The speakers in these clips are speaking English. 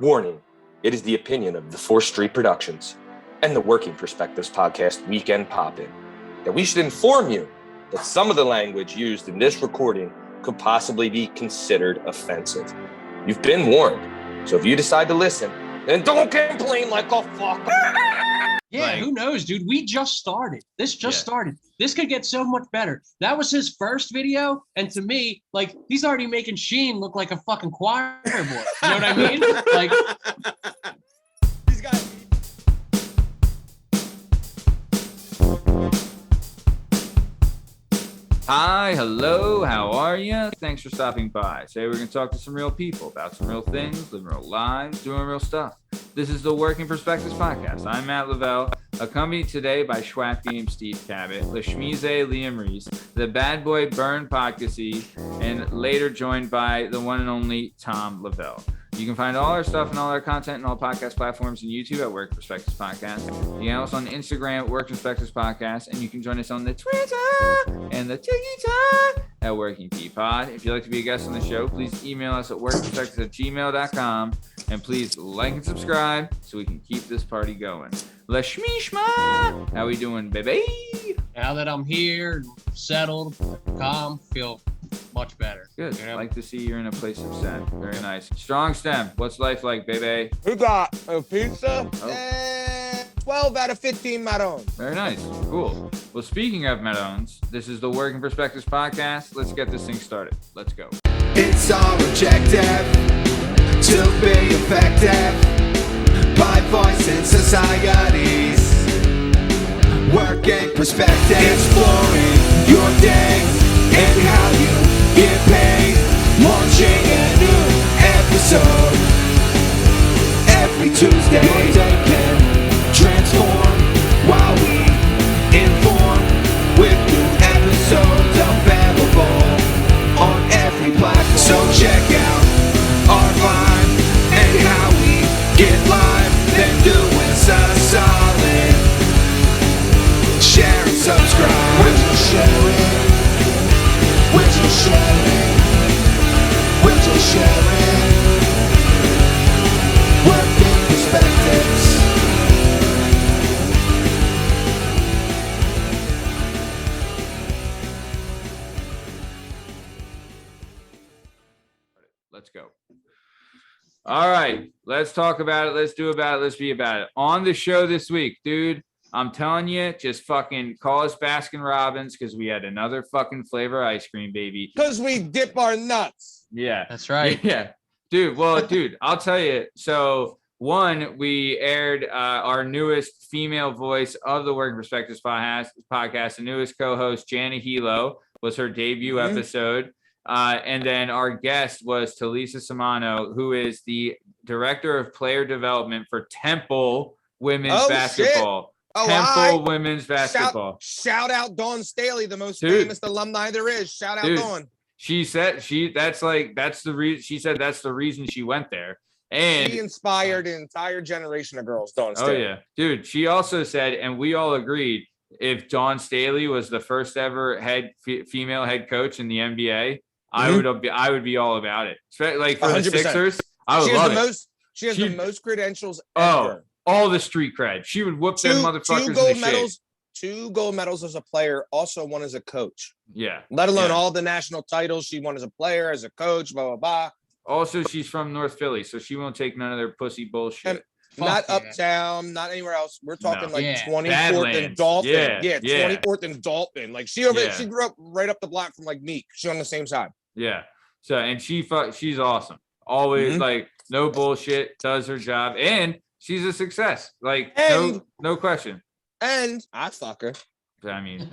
Warning, it is the opinion of the 4th Street Productions and the Working Perspectives Podcast Weekend Pop-In that we should inform you that some of the language used in this recording could possibly be considered offensive. You've been warned, so if you decide to listen, then don't complain like a fucker. Yeah, who knows, dude? We just started. This just started. This could get so much better. That was his first video, and to me, like, he's already making Sheen look like a fucking choir boy. You know what I mean? Like, He's got. Hi, hello, how are you? Thanks for stopping by. Today we're going to talk to some real people about some real things, living real lives, doing real stuff. This is the Working Perspectives Podcast. I'm Matt Lavelle, accompanied today by Schwack Game Steve Cabot, Lasmeeshma Liam Reese, the bad boy Bern Podcasy, and later joined by the one and only Tom Lavelle. You can find all our stuff and all our content and all podcast platforms and YouTube at Work Perspectives Podcast. You can also on Instagram at Work Perspectives Podcast, and you can join us on the Twitter and the TikTok at Working P Pod. If you'd like to be a guest on the show, please email us at workperspectives@gmail.com, and please like and subscribe so we can keep this party going. Lasmeeshma, how we doing, baby? now that I'm here, settled, calm, feel much better. Good. You know? Like to see you're in a place of zen. Very nice. Strong stem. What's life like, baby? We got a pizza. Oh. 12 out of 15 marron. Very nice. Cool. Well, speaking of Meadows, this is the Working Perspectives Podcast. Let's get this thing started. Let's go. It's our objective to be effective by voicing societies. Working perspective, exploring your day and how you get paid. Launching a new episode every Tuesday. Your day can transform while we inform with new episodes available on every platform. So check out our vibe and how we get live. Then do us a solid. Share and subscribe. We're just sharing. We're just sharing. We're just sharing. Working perspectives. Let's go. All right. Let's talk about it. Let's do about it. Let's be about it. On the show this week, dude, I'm telling you, just fucking call us Baskin Robbins because we had another fucking flavor ice cream, baby. Because we dip our nuts. Yeah. That's right. Yeah. Dude, well, dude, I'll tell you. So, one, we aired our newest female voice of the Working Perspectives podcast. The newest co-host, Jana Hilo, was her debut episode. And then our guest was Talisa Samano, who is the director of player development for Temple Women's Basketball. Shit. Oh, Temple Women's Basketball. Shout out Dawn Staley, the most Dude. famous alumni there is. Shout out Dude. Dawn. She said that's the reason. She said that's the reason she went there. And She inspired an entire generation of girls, Dawn oh Staley. yeah, dude. She also said, and we all agreed, if Dawn Staley was the first ever female head coach in the NBA, I would be all about it. Like for the 100%. Sixers, I would love it. She has the most credentials Oh, ever. all the street cred. She would whoop them motherfuckers in the shit. 2 gold medals as a player, also one as a coach. Yeah. Let alone Yeah. all the national titles she won as a player, as a coach, blah, blah, blah. Also, she's from North Philly, so she won't take none of their pussy bullshit. And not uptown, not anywhere else. We're talking like Yeah. 24th Badlands. and Dalton. Yeah. 24th and Dalton. Like she grew up right up the block from like Meek. She's on the same side. Yeah. So, and she's awesome. Always like no bullshit, does her job, and she's a success. Like no question. And I fuck her. I mean,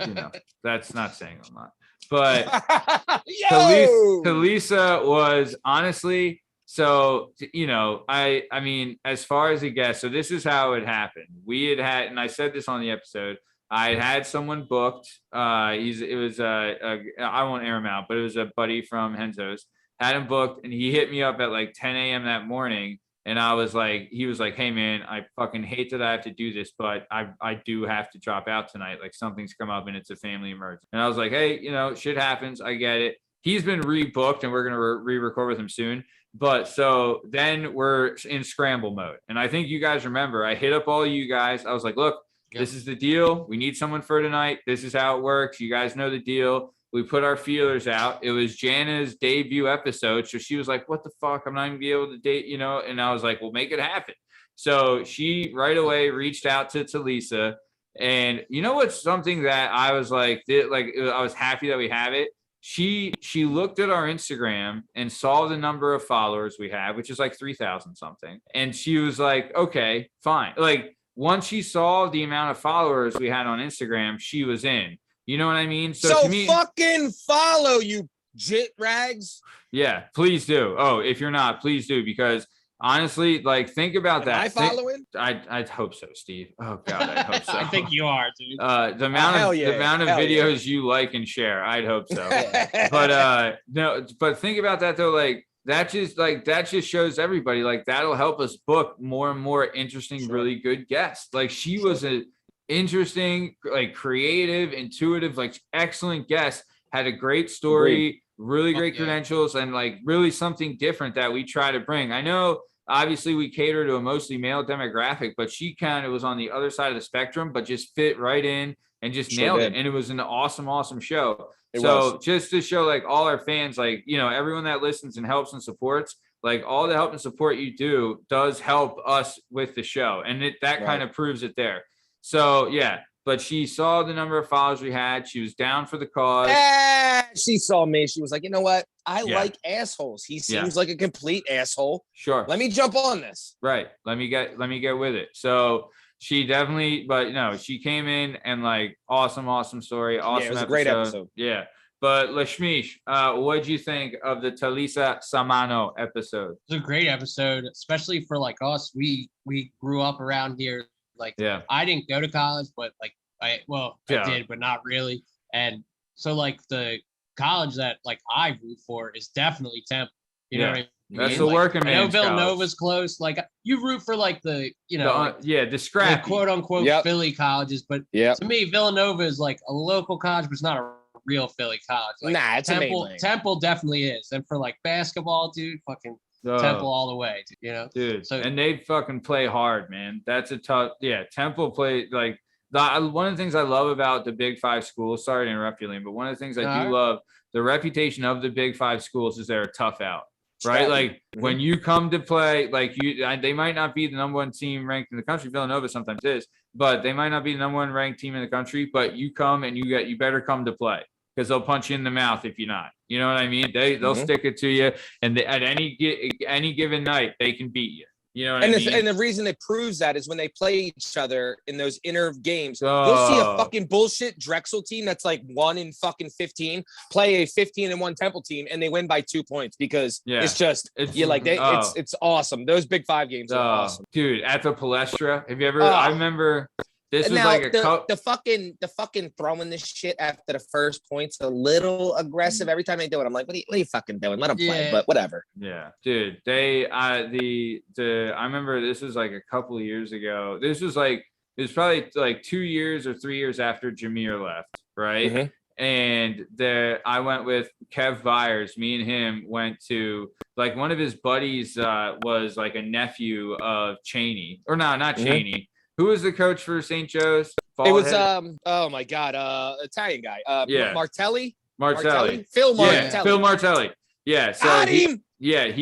that's not saying a lot. But Yo! Talisa was honestly, so, I mean, as far as a guest, so this is how it happened. We had, and I said this on the episode, I had someone booked. I won't air him out, but it was a buddy from Henzo's. Had him booked, and he hit me up at like 10 a.m. that morning. And he was like, hey man, I fucking hate that I have to do this, but I do have to drop out tonight. Like something's come up and it's a family emergency. And I was like, hey, shit happens. I get it. He's been rebooked and we're going to re-record with him soon. But so then we're in scramble mode. And I think you guys remember, I hit up all you guys. I was like, look, this is the deal. We need someone for tonight. This is how it works. You guys know the deal. We put our feelers out. It was Jana's debut episode. So she was like, what the fuck? I'm not even be able to date, you know? And I was like, well, make it happen. So she right away reached out to Talisa. And you know what's something that I was like I was happy that we have it. She looked at our Instagram and saw the number of followers we have, which is like 3,000 something. And she was like, okay, fine. Like once she saw the amount of followers we had on Instagram, she was in. You know what I mean? So to me, fucking follow, you jit rags. Yeah, please do. Oh, if you're not, please do, because honestly, like, think about that. Am I following? I hope so, Steve. Oh God, I hope so. I think you are, dude. The amount of videos you like and share, I'd hope so. But no, but think about that though. Like that just shows everybody, like, that'll help us book more and more interesting, really good guests. Like she was a interesting, like creative, intuitive, like excellent guest. Had a great story, really great credentials, and like really something different that we try to bring. I know obviously we cater to a mostly male demographic, but she kind of was on the other side of the spectrum, but just fit right in and just nailed it. And it was an awesome show. Just to show like all our fans, like, you know, everyone that listens and helps and supports, like all the help and support you do does help us with the show. And that kind of proves it there. So yeah, but she saw the number of followers we had. She was down for the cause. She saw me. She was like, you know what? I like assholes. He seems like a complete asshole. Sure. Let me jump on this. Right. Let me get with it. So she definitely, but no, she came in and like awesome story. Awesome. Yeah, it was a great episode. Yeah. But Lasmeeshma, what did you think of the Talisa Samano episode? It was a great episode, especially for like us. We grew up around here. Like, I didn't go to college, but like I did, but not really. And so like the college that like I root for is definitely Temple. You know what I mean? That's the working man. I know Villanova's close. Like you root for like the, you know, the scrappy, quote unquote Philly colleges. But to me, Villanova is like a local college, but it's not a real Philly college. Like, nah, it's Temple definitely is. And for like basketball, dude, fucking Temple all the way, you know, dude. So, and they fucking play hard, man. That's a tough. Yeah, Temple play like one of the things I love about the Big Five schools. Sorry to interrupt you, Liam, but one of the things I do love, the reputation of the Big Five schools is they're a tough out, right? Like when you come to play, like they might not be the number one team ranked in the country. Villanova sometimes is, but they might not be the number one ranked team in the country. But you come and you better come to play, because they'll punch you in the mouth if you're not. You know what I mean? They'll stick it to you, and at any given night they can beat you. You know what I mean? And the reason it proves that is when they play each other in those inner games, you'll see a fucking bullshit Drexel team that's like 1 in fucking 15 play a 15-1 Temple team, and they win by 2 points because it's awesome. Those Big Five games are awesome, dude. At the Palestra, have you ever? I remember. This was like the fucking throwing this shit after the first point's a little aggressive. Every time they do it, I'm like, what are you fucking doing? Let them play, but whatever. Yeah, dude. I remember this was like a couple of years ago. This was like, it was probably like 2 years or 3 years after Jameer left, right? And I went with Kev Byers. Me and him went to, like, one of his buddies was like a nephew of Cheney, or no, not Cheney. Who was the coach for St. Joe's? It was oh my god, Italian guy. Martelli. Phil Martelli. Yeah, Phil Martelli. Yeah. So he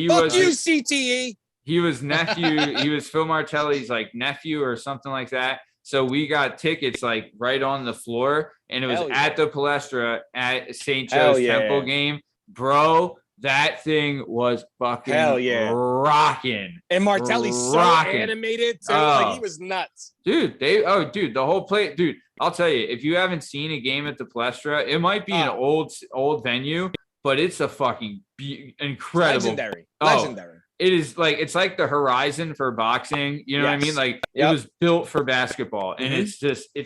was you, CTE. He was nephew. He was Phil Martelli's like nephew or something like that. So we got tickets like right on the floor, and it was at the Palestra at St. Joe's Temple game, bro. That thing was fucking rocking. And Martelli's so animated too. Like, he was nuts. Dude, the whole play. Dude, I'll tell you, if you haven't seen a game at the Palestra, it might be an old venue, but it's a fucking incredible. Legendary. It is like, it's like the Horizon for boxing. You know what I mean? Like it was built for basketball, and it's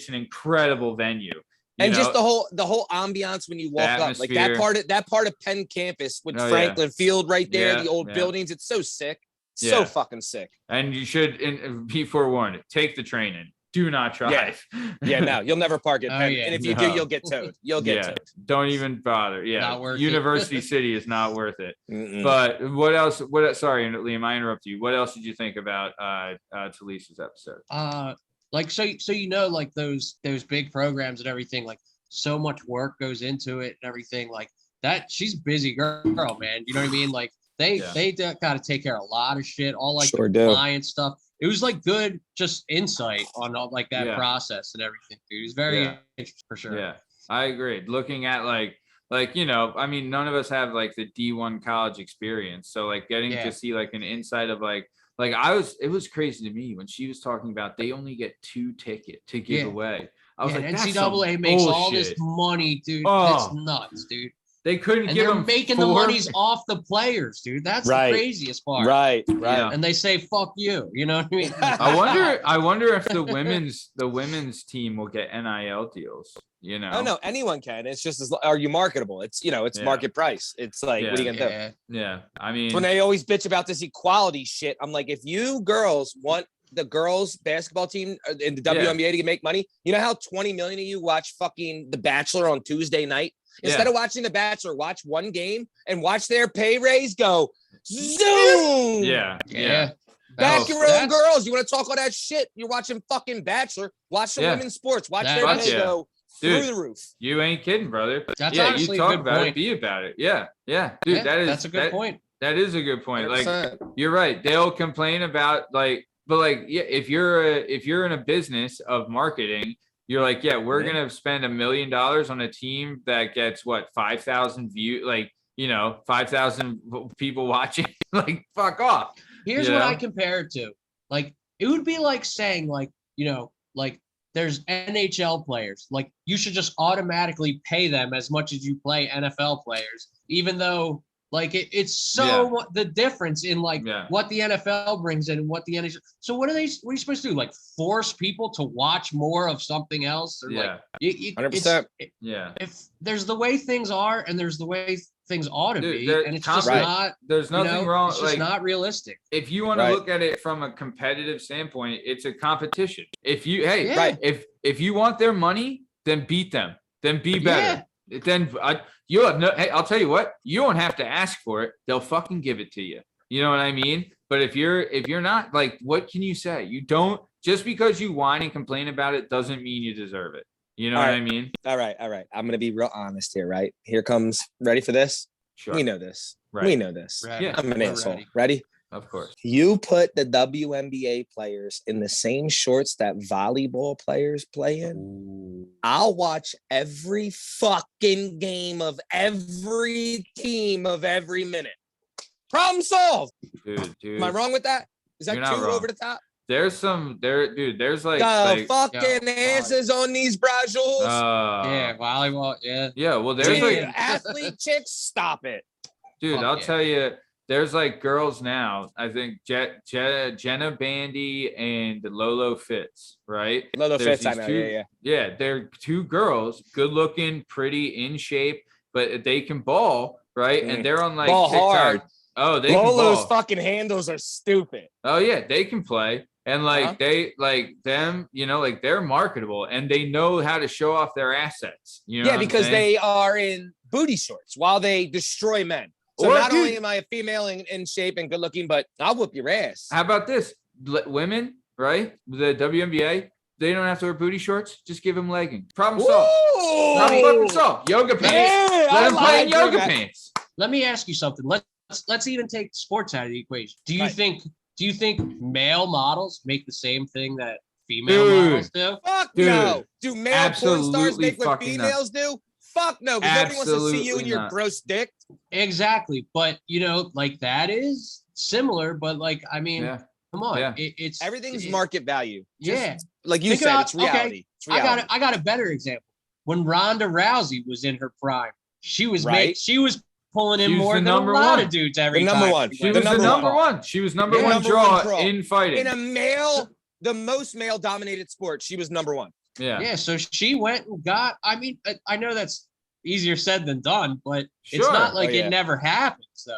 an incredible venue. And just the whole ambiance when you walk up, like that part of Penn campus with Franklin Field right there, the old buildings. It's so sick, so fucking sick. And you should be forewarned. Take the train in. do not drive. Yeah, no, you'll never park at Penn. yeah. And if you do, you'll get towed. You'll get towed. Don't even bother. Yeah, Not worth University it. City is not worth it. Mm-mm. But what else? Sorry, Liam, I interrupted you. What else did you think about Talisa's episode? Like so like those big programs and everything, like so much work goes into it and everything like that. She's a busy girl, man. You know what I mean? Like they got to take care of a lot of shit, all like Sure the do. client stuff. It was like good, just insight on all like that process and everything, dude. It was very interesting for sure. Yeah, I agree. Looking at like I mean, none of us have like the D1 college experience, so like getting to see like an insight of like it was crazy to me when she was talking about they only get 2 tickets to give away. I was like, NCAA makes all this money, dude. It's nuts, dude. They couldn't and give they're them making the monies off the players, dude. That's the craziest part. Right. Yeah. And they say, fuck you. You know what I mean? I wonder if the women's team will get NIL deals, you know. Oh no, anyone can. It's just are you marketable? It's it's market price. It's like what are you gonna do? Yeah. I mean, when they always bitch about this equality shit, I'm like, if you girls want the girls basketball team in the WNBA to make money, you know how 20 million of you watch fucking The Bachelor on Tuesday night? Instead of watching The Bachelor, watch one game and watch their pay raise go zoom. Yeah. Back your own girls. You want to talk all that shit? You're watching fucking Bachelor. Watch some women's sports. Watch their pay go through the roof. You ain't kidding, brother. That's you talk about it, be about it. Yeah. Dude, that's a good point. That is a good point. 100%. Like you're right. They'll complain about if you're in a business of marketing, you're like, we're gonna spend $1 million on a team that gets 5,000 views, 5,000 people watching. Like, fuck off. Here's what I compare it to. Like, it would be like saying, there's NHL players. Like, you should just automatically pay them as much as you pay NFL players, even though it's so the difference in what the NFL brings in and what the NHL. So what are you supposed to do? Like force people to watch more of something else? Or 100%. If there's the way things are and there's the way things ought to be, and it's just not. There's nothing wrong. It's just not realistic. If you want to look at it from a competitive standpoint, it's a competition. If you if you want their money, then beat them. Then be better. Then you have no. Hey, I'll tell you what. You don't have to ask for it. They'll fucking give it to you. You know what I mean? But if you're not, what can you say? You don't. Just because you whine and complain about it doesn't mean you deserve it. You know what I mean? All right. I'm gonna be real honest here. Right here comes. Ready for this? Sure. We know this. Right. We know this. Ready. I'm an asshole. Ready? Of course. You put the WNBA players in the same shorts that volleyball players play in. Ooh. I'll watch every fucking game of every team of every minute. Problem solved. Dude. Am I wrong with that? Is that too over the top? There's there's the fucking asses on these brazos. Volleyball. Yeah. Well, there's athlete chicks. Stop it. Dude, I'll tell you. There's girls now. I think Jenna Bandy and Lolo Fitz, right? Lolo Fitz, I know. Yeah, they're 2 girls, good looking, pretty, in shape, but they can ball, right? And they're on ball TikTok. Hard. Oh, they Lolo's can ball. Fucking handles are stupid. Oh yeah, they can play. And they them, they're marketable and they know how to show off their assets. You know because they are in booty shorts while they destroy men. So not only am I a female in shape and good looking, but I'll whoop your ass. How about this? Women, right? The WNBA, they don't have to wear booty shorts. Just give them leggings. Problem solved. Yoga pants. Let them play in yoga pants. Let me ask you something. Let's even take sports out of the equation. Do you think male models make the same thing that female models do? Fuck no. Do male porn stars make what females do? Fuck no, because nobody wants to see you and your gross dick. Exactly, but that is similar, but come on, it's everything's market value. Just, like you said, it's reality. Okay, it's reality. I got a better example. When Ronda Rousey was in her prime, she was pulling in more than a lot of dudes every time. She was the number one. She was number one draw in fighting. In the most male dominated sport, she was number one. Yeah. So she went and got. I mean, I know that's easier said than done, but it's not like it never happens. Though.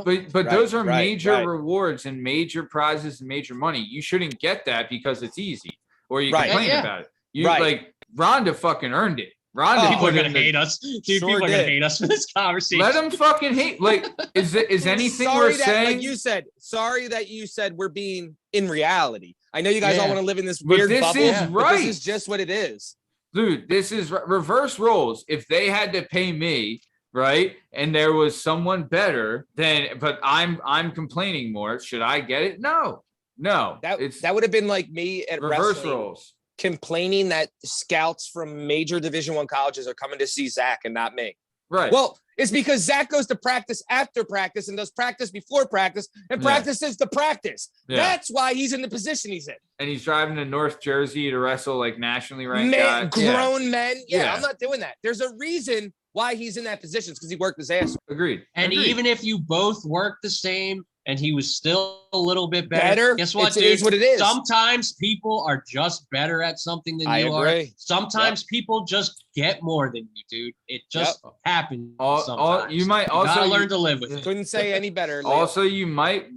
But but those are major rewards and major prizes and major money. You shouldn't get that because it's easy. or you Right. complain Yeah. about it. You Right. like Ronda fucking earned it. Ronda People are put in gonna the- hate us. Dude, Sure people are gonna did. hate us for this conversation. Let them fucking hate. Like, is anything sorry we're that, saying? like you said, sorry that you said we're being in reality. I know you guys all Yeah. want to live in this But weird this bubble, is but right. this is just what it is. Dude, this is reverse roles. If they had to pay me, right, and there was someone better, then but I'm complaining more. Should I get it? No. That would have been like me at reverse wrestling roles. complaining that scouts from major Division I colleges are coming to see Zach and not me. Right. Well, it's because Zach goes to practice after practice and does practice before practice and Yeah. practices the practice. Yeah. That's why he's in the position he's in. And he's driving to North Jersey to wrestle like nationally ranked Man, guys. Yeah. grown men. Yeah, Yeah. I'm not doing that. There's a reason why he's in that position because he worked his ass off. Agreed. And Agreed. even if you both work the same and he was still a little bit better, guess what, It dude? is what it is. Sometimes people are just better at something than I you are. agree. Sometimes people just get more than you, dude. It just happens. Sometimes. you might also gotta learn to live with it. Couldn't say any better. Leo. Also, you might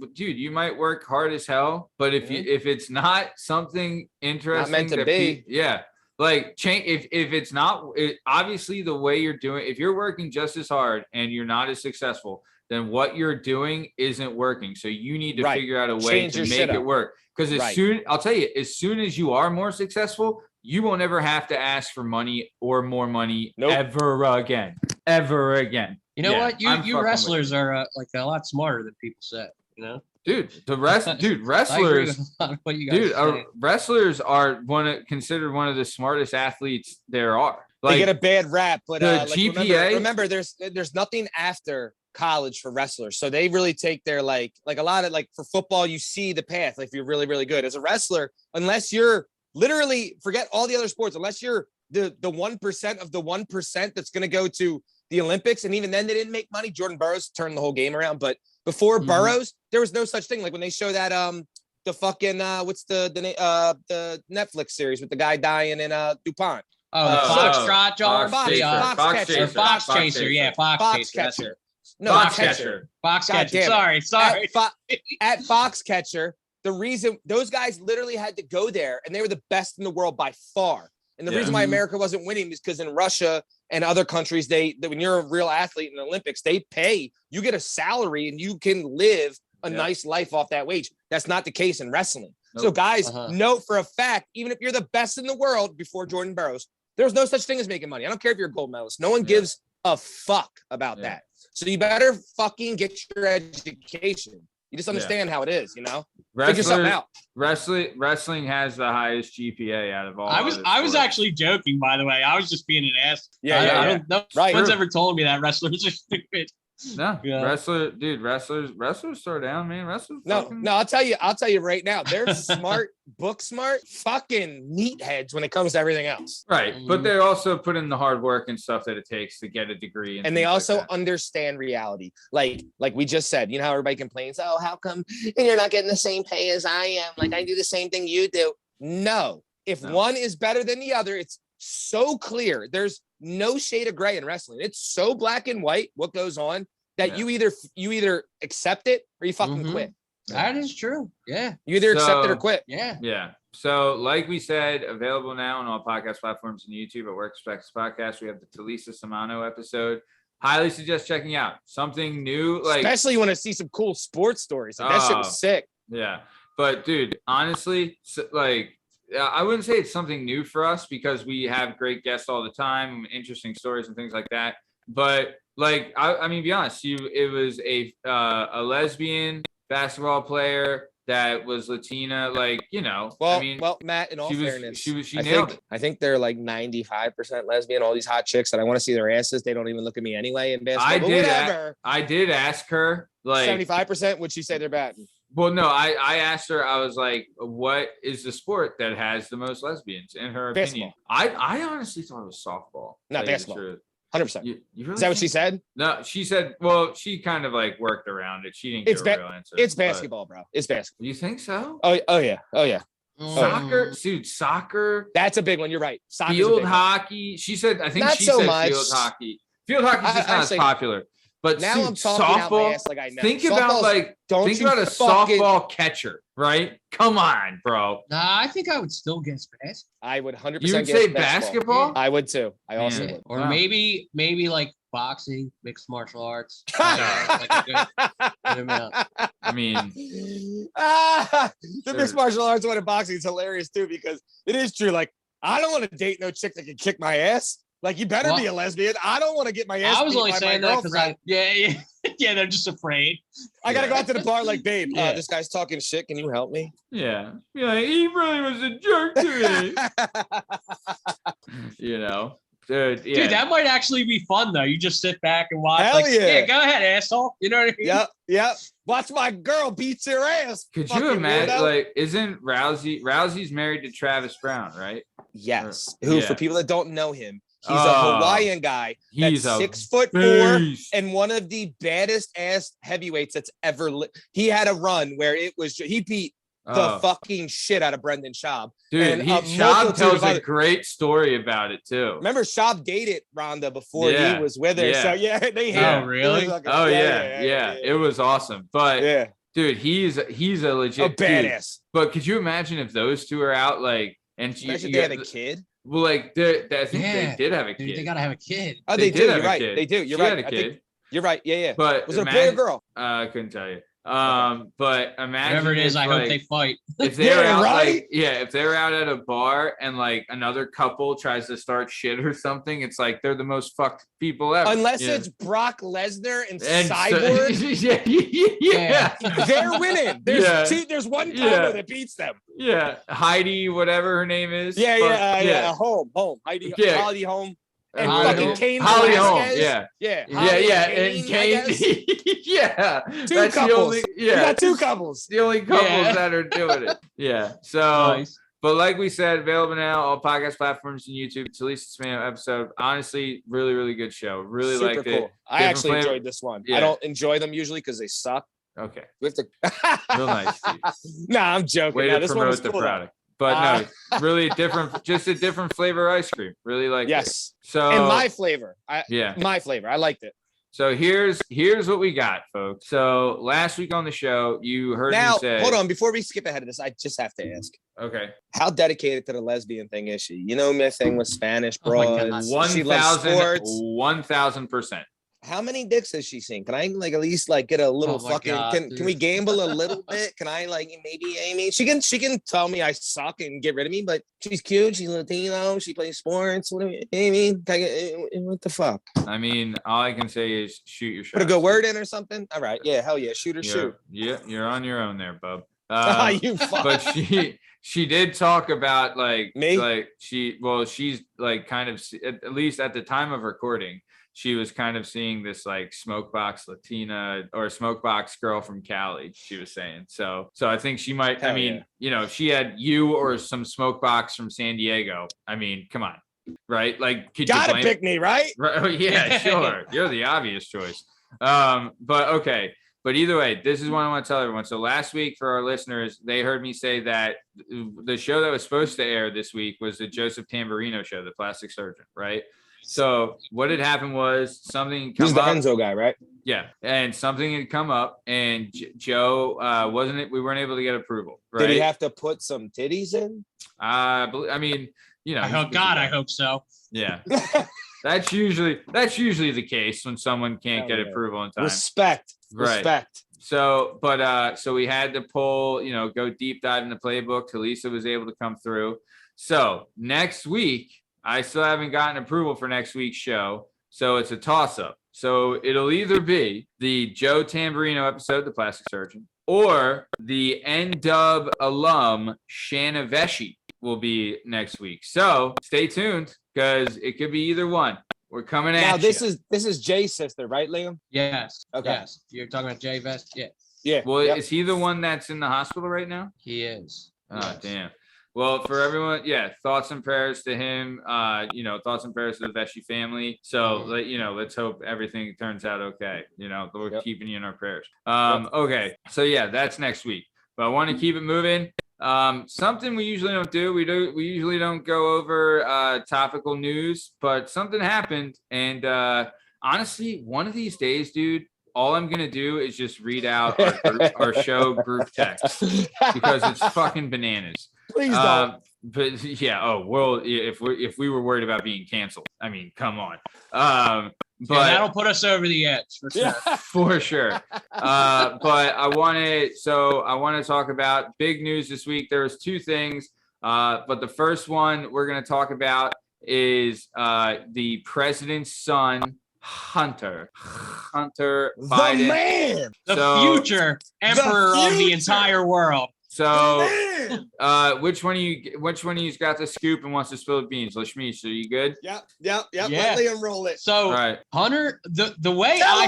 work hard as hell, but if it's not something interesting meant to that be. like change if it's not obviously the way you're doing, if you're working just as hard and you're not as successful, then what you're doing isn't working. So you need to Right. figure out a way Change to your make shit it up. work. Because I'll tell you, as soon as you are more successful, you won't ever have to ask for money or more money ever again. Ever again. You know what? I'm You fucking wrestlers are like a lot smarter than people say. You know, Dude, I agree wrestlers. with a lot of what you guys Dude, are saying. wrestlers are considered one of the smartest athletes there are. They get a bad rap, but the like, GPA remember, there's nothing after college for wrestlers, so they really take their like a lot of like for football, you see the path. Like if you're really really good as a wrestler, unless you're literally forget all the other sports, unless you're the 1% of the 1% that's going to go to the Olympics, and even then they didn't make money. Jordan Burroughs turned the whole game around, but before Burroughs, there was no such thing. Like when they show that the fucking what's the Netflix series with the guy dying in DuPont. Foxtrot, John. Fox Chaser. Fox Chaser. Yeah, Fox Chaser. No, Foxcatcher. Fox God Catcher. damn it. Sorry. At Foxcatcher, the reason those guys literally had to go there, and they were the best in the world by far. And the reason why America wasn't winning is because in Russia and other countries, they when you're a real athlete in the Olympics, they pay. You get a salary and you can live a nice life off that wage. That's not the case in wrestling. Nope. So guys, know for a fact, even if you're the best in the world before Jordan Burroughs, there's no such thing as making money. I don't care if you're a gold medalist. No one gives a fuck about that. So you better fucking get your education. You just understand how it is, you know? Figure something out. Wrestling has the highest GPA out of all. I was actually joking, by the way. I was just being an ass. I don't know. Right. No one's ever told me that wrestlers are stupid. No, wrestlers throw down, man. Wrestlers. No, I'll tell you right now, they're smart, book smart, fucking meatheads when it comes to everything else. Right. But they also put in the hard work and stuff that it takes to get a degree. And they also understand reality. Like we just said, you know how everybody complains, oh, how come you're not getting the same pay as I am? Like I do the same thing you do. No, if one is better than the other, it's so clear. There's no shade of gray in wrestling. It's so black and white what goes on that you either accept it or you fucking quit. That is true. Yeah. You either accept it or quit. Yeah. Yeah. So like we said, available now on all podcast platforms and YouTube at Work Perspectives Podcast. We have the Talisa Samano episode. Highly suggest checking out something new. Like especially you want to see some cool sports stories. Like, that shit was sick. Yeah. But dude, honestly, like I wouldn't say it's something new for us because we have great guests all the time, interesting stories and things like that. But like, I mean, be honest, it was a lesbian basketball player that was Latina, like, you know. Well, I mean, Matt, in all fairness, she nailed it. I think they're like 95% lesbian. All these hot chicks that I want to see their asses, they don't even look at me anyway in basketball. I did ask her, like 75%. Would she say they're batting? Well, no, I asked her, I was like, what is the sport that has the most lesbians in her opinion? I honestly thought it was softball. Not basketball. 100%. You really is that what she said? No, she said, well, she kind of like worked around it. She didn't give a real answer. It's basketball, bro. It's basketball. You think so? Oh yeah. Soccer, dude, soccer. That's a big one. You're right. Field hockey. She said, I think not she so said much. field hockey. Field hockey's just not as popular. But Now dude, I'm talking out my softball. ass like I know. Think about Softball's- a softball catcher, right? Come on, bro. Nah, I think I would still guess basketball. I would 100% You would guess say basketball? I would too. I also Man. would. Or Wow. maybe like boxing, mixed martial arts. Ah, Like a good amount. I mean, the mixed martial arts one in boxing is hilarious too because it is true. Like, I don't want to date no chick that can kick my ass. Like, you better be a lesbian. I don't want to get my ass I was beat only by saying my that because girlfriend. yeah, they're just afraid. I gotta go out to the bar like, babe, Yeah. this guy's talking shit. Can you help me? yeah. Be like, he really was a jerk to me. You know? Dude, yeah. Dude, that might actually be fun though. You just sit back and watch. Hell like, yeah. Go ahead, asshole. You know what I mean? Yep. Watch my girl beat your ass. Could fucking you imagine, weirdo. like, isn't Rousey's married to Travis Brown, right? Yes. Who, Yeah. for people that don't know him, he's a Oh, Hawaiian guy. he's That's a 6'4" beast. and one of the baddest ass heavyweights that's ever He had a run where it was he beat the Oh, fucking shit out of Brendan Schaub. dude, and a Schaub multitude tells of a other- great story about it, too. Remember, Schaub dated Rhonda before Yeah, he was with her. yeah. So yeah, they Yeah. had Oh, really? it was like a- Oh, yeah. It was awesome. But, yeah. dude, he's a legit A dude. badass. But could you imagine if those two are out, like, and Imagine you they had a got- kid. well, like, I think Yeah. they did have a Dude, kid. they gotta have a kid. Oh, They they, did do. have You're a right. kid. They do. You're She right. had a I think kid. you're right. Yeah. But Was it a boy or girl? I couldn't tell you. But imagine Whatever it is, if, I like, hope they fight. if they're Yeah, out, right? like, if they're out at a bar and like another couple tries to start shit or something, it's like they're the most fucked people ever. Unless Yeah. it's Brock Lesnar and, And so- Cyborg, yeah. they're winning. There's Yeah. There's one combo Yeah. that beats them. Yeah, Heidi, whatever her name is. Yeah, But- yeah. Home. Heidi, Yeah. Holly Home. And Holly fucking Holm. Kane Holly Holm, Velasquez. yeah. Yeah. Yeah, Holly yeah, Kane, and I Kane. guess. Yeah, Two that's couples. the only. We Yeah, got two couples. the only couples Yeah. that are doing it. Yeah. So, Nice. but like we said, available now all podcast platforms and YouTube. Talisa Samano episode. Honestly, really, really good show. Really Super liked cool. it. I Different actually flavor. enjoyed this one. Yeah. I don't enjoy them usually because they suck. Okay, We have to. real nice, Steve. Nah, I'm joking. Way Nah, to this one was promote the cool, though. product. But no, really different, just a different flavor ice cream. Really like it. Yes. So And my flavor. yeah. My flavor. I liked it. So here's what we got, folks. So last week on the show, you heard Now, me say, hold on. Before we skip ahead of this, I just have to ask. Okay, How dedicated to the lesbian thing is she? You know, my thing with Spanish Oh my broads. God. She loves sports. 1,000%. How many dicks has she seen? Can I like at least like get a little Oh my fucking? God, can dude. we gamble a little bit? Can I like maybe? I mean, she can tell me I suck and get rid of me, but she's cute. She's Latino. She plays sports. What do you I mean? What the fuck? I mean, all I can say is shoot your shot. Put a good word in or something. All right, yeah, hell yeah, shoot or shoot. Yeah, you're on your own there, bub. You fuck. But she did talk about like Me? like she's like kind of at least at the time of recording, she was kind of seeing this like smokebox Latina or smokebox girl from Cali, she was saying. So I think she might, I Hell mean, yeah. you know, if she had you or some smokebox from San Diego, I mean, come on, right? Like, could Gotta you blame pick me, right? Right? Oh, yeah, sure. You're the obvious choice. But okay. But either way, this is what I want to tell everyone. So last week for our listeners, they heard me say that the show that was supposed to air this week was the Joseph Tamborrino show, the plastic surgeon, right? So what had happened was something He's come the up. Enzo guy, right? Yeah. And something had come up and Joe we weren't able to get approval, right? Did he have to put some titties in? I mean, you know. I hope God, I hope so. Yeah. That's usually the case when someone can't Hell get yeah. approval in time. Respect. Right. Respect. So, but so we had to pull, go deep dive in the playbook. Talisa was able to come through. So next week, I still haven't gotten approval for next week's show. So it's a toss up. So it'll either be the Joe Tamborrino episode, the plastic surgeon, or the Lyn Dub alum Shanna Vesci will be next week. So stay tuned because it could be either one. We're coming at Now you. this is Jay's sister, right, Liam? Yes. Okay. Yes. You're talking about Jay Vest? Yeah, Yeah. Well, yep. is he the one that's in the hospital right now? he is. Oh, Yes. damn. Well, for everyone, yeah, thoughts and prayers to him. Thoughts and prayers to the Vesci family. So, let's hope everything turns out okay. We're Yep. keeping you in our prayers. Okay. So yeah, that's next week. But I want to keep it moving. Something we usually don't do. We usually don't go over topical news, but something happened, and honestly, one of these days, dude, all I'm going to do is just read out our show group text because it's fucking bananas. Please don't. But yeah, if we were worried about being canceled, I mean, come on. But that'll put us over the edge for sure. For sure. But I want to talk about big news this week. There was two things. But the first one we're going to talk about is the president's son, Hunter Biden, The man, the future emperor of the entire world. So, which one of you's got the scoop and wants to spill the beans? Lasmeeshma, are you good? Yep. Yeah. Let Liam roll it. So, right. Hunter, the way I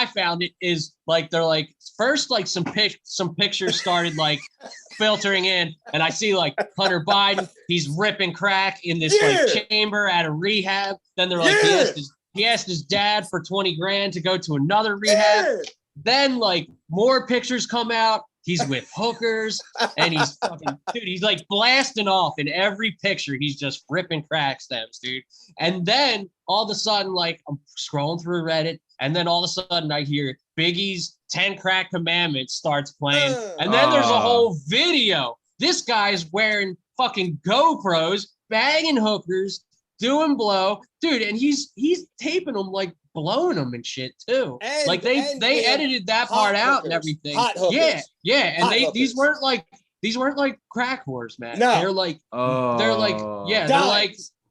found it is like they're like first like some pictures started like filtering in, and I see like Hunter Biden, he's ripping crack in this like chamber at a rehab. Then they're like he asked his dad for 20 grand to go to another rehab. Then like more pictures come out. He's with hookers and he's fucking, dude, he's like blasting off in every picture. He's just ripping crack stems, dude. And then all of a sudden, like I'm scrolling through Reddit, and then all of a sudden I hear Biggie's 10 Crack Commandments starts playing. And then there's a whole video. This guy's wearing fucking GoPros, banging hookers, doing blow, dude. And he's taping them like blowing them and shit too. And, like they edited that part out and everything. Yeah. And these weren't like crack whores, man. No. They're like they're like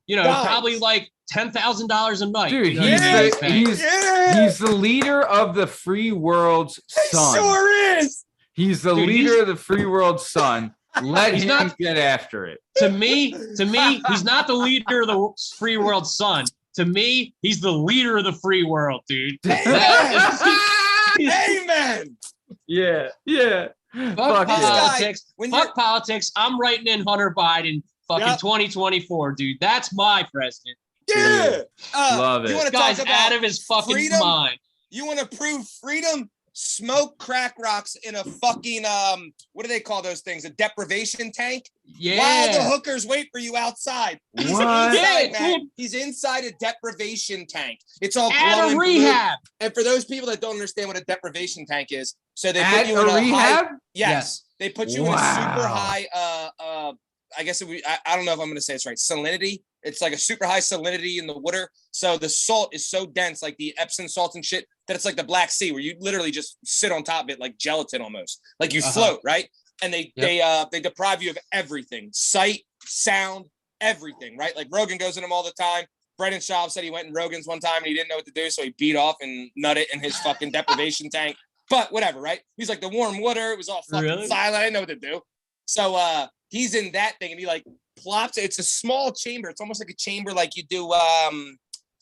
probably like $10,000 a night. Dude, you know he's the leader of the free world's son. He sure is. He's the leader of the free world's son. Let him get after it. To me, he's not the leader of the free world's son. To me, he's the leader of the free world, dude. Amen. Yeah. Fuck politics. Fuck politics. I'm writing in Hunter Biden. Fucking 2024, dude. That's my president. Yeah. Love it. You want to guy's talk about out of his fucking freedom? mind. You want to prove freedom? Smoke crack rocks in a fucking what do they call those things? A deprivation tank? Yeah. While the hookers wait for you outside. What? He's inside a deprivation tank. It's all at a rehab. Blue. And for those people that don't understand what a deprivation tank is, so they at put you in a rehab? high, yes. They put you in a super high I guess I don't know if I'm going to say it's right. Salinity. It's like a super high salinity in the water. So the salt is so dense, like the Epsom salt and shit, that it's like the Black Sea, where you literally just sit on top of it like gelatin almost. Like you float, right? And they deprive you of everything. Sight, sound, everything, right? Like Rogan goes in them all the time. Brendan Schaub said he went in Rogan's one time and he didn't know what to do, so he beat off and nutted in his fucking deprivation tank. But whatever, right? He's like the warm water. It was all fucking silent. I didn't know what to do. So he's in that thing and he like plops. It's a small chamber. It's almost like a chamber like you do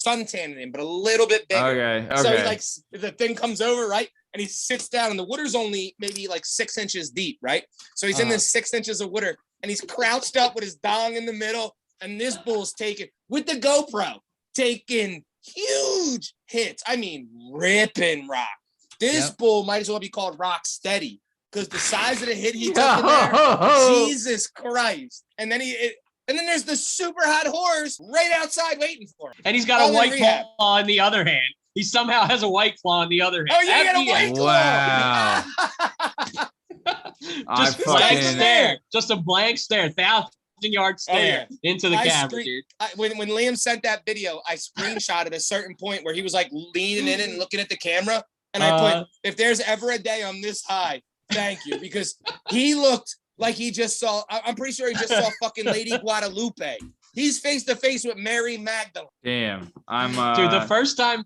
suntanning in, but a little bit bigger. Okay. So he like the thing comes over, right? And he sits down and the water's only maybe like 6 inches deep, right? So he's in this 6 inches of water and he's crouched up with his dong in the middle. And this bull's taking with the GoPro, taking huge hits. I mean, ripping rock. This bull might as well be called Rock Steady. Because the size of the hit he took in there, Jesus Christ. And then there's the super hot horse right outside waiting for him. And he's got a white claw in the other hand. He somehow has a white claw in the other hand. Oh, you got a white claw. Just blank stare. Just a blank stare. 1,000-yard stare into the camera, dude. When Liam sent that video, I screenshotted a certain point where he was like leaning in and looking at the camera. And I put, if there's ever a day I'm this high, thank you, because he looked like he just saw. I'm pretty sure he just saw fucking Lady Guadalupe. He's face to face with Mary Magdalene. Damn, I'm dude. The first time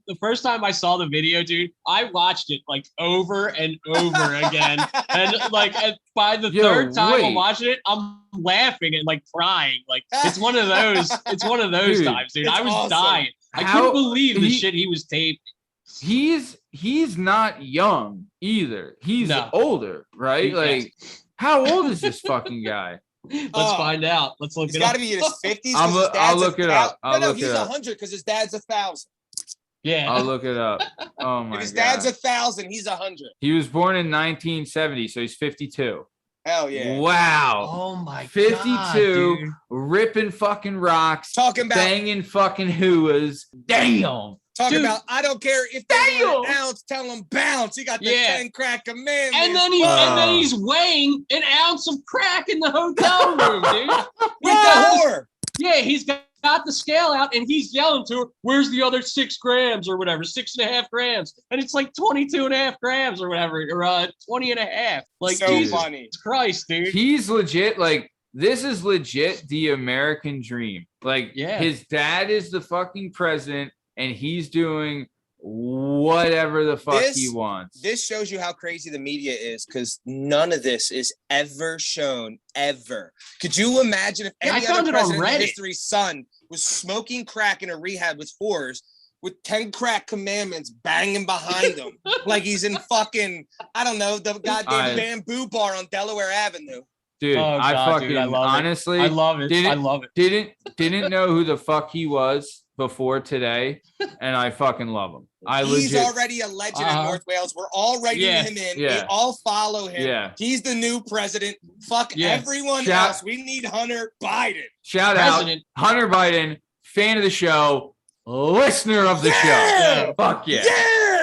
I saw the video, dude, I watched it like over and over again, and like by the third time I'm watching it, I'm laughing and like crying. Like it's one of those. It's one of those times, dude. I was awesome. Dying. I couldn't believe the shit he was taping. He's not young either. He's older, right? Like, how old is this fucking guy? Let's find out. Let's look it up. He's got to be in his 50s. I'll look it up. No, he's 100 because his dad's 1,000. Yeah, I'll look it up. Oh my god. If his dad's 1,000, he's 100. He was born in 1970, so he's 52. Hell yeah. Wow. Oh my 52, God, dude. ripping fucking rocks, Talking about banging fucking hooas. Damn. Talking Dude. about, I don't care if they want an ounce, tell them bounce. He got the 10 crack commandments. And then he's weighing an ounce of crack in the hotel room, dude. With the whore. Yeah, he's got the scale out and he's yelling to her, where's the other 6 grams or whatever, 6.5 grams. And it's like 22.5 grams or whatever, or 20.5. Like, so Jesus funny. Christ, dude. He's legit, like, this is legit the American dream. Like, his dad is the fucking president and he's doing whatever the fuck he wants. This shows you how crazy the media is, because none of this is ever shown, ever. Could you imagine if any other president in history's son was smoking crack in a rehab with whores with 10 crack commandments banging behind him like he's in fucking, I don't know, the goddamn bamboo bar on Delaware Avenue? Dude, I love it. I love it. Didn't know who the fuck he was before today, and I fucking love him. He's already a legend in North Wales. We're all writing him in. We all follow him. Yeah. He's the new president. Fuck everyone else. We need Hunter Biden. Shout out Hunter Biden, fan of the show, listener of the show. Fuck yeah.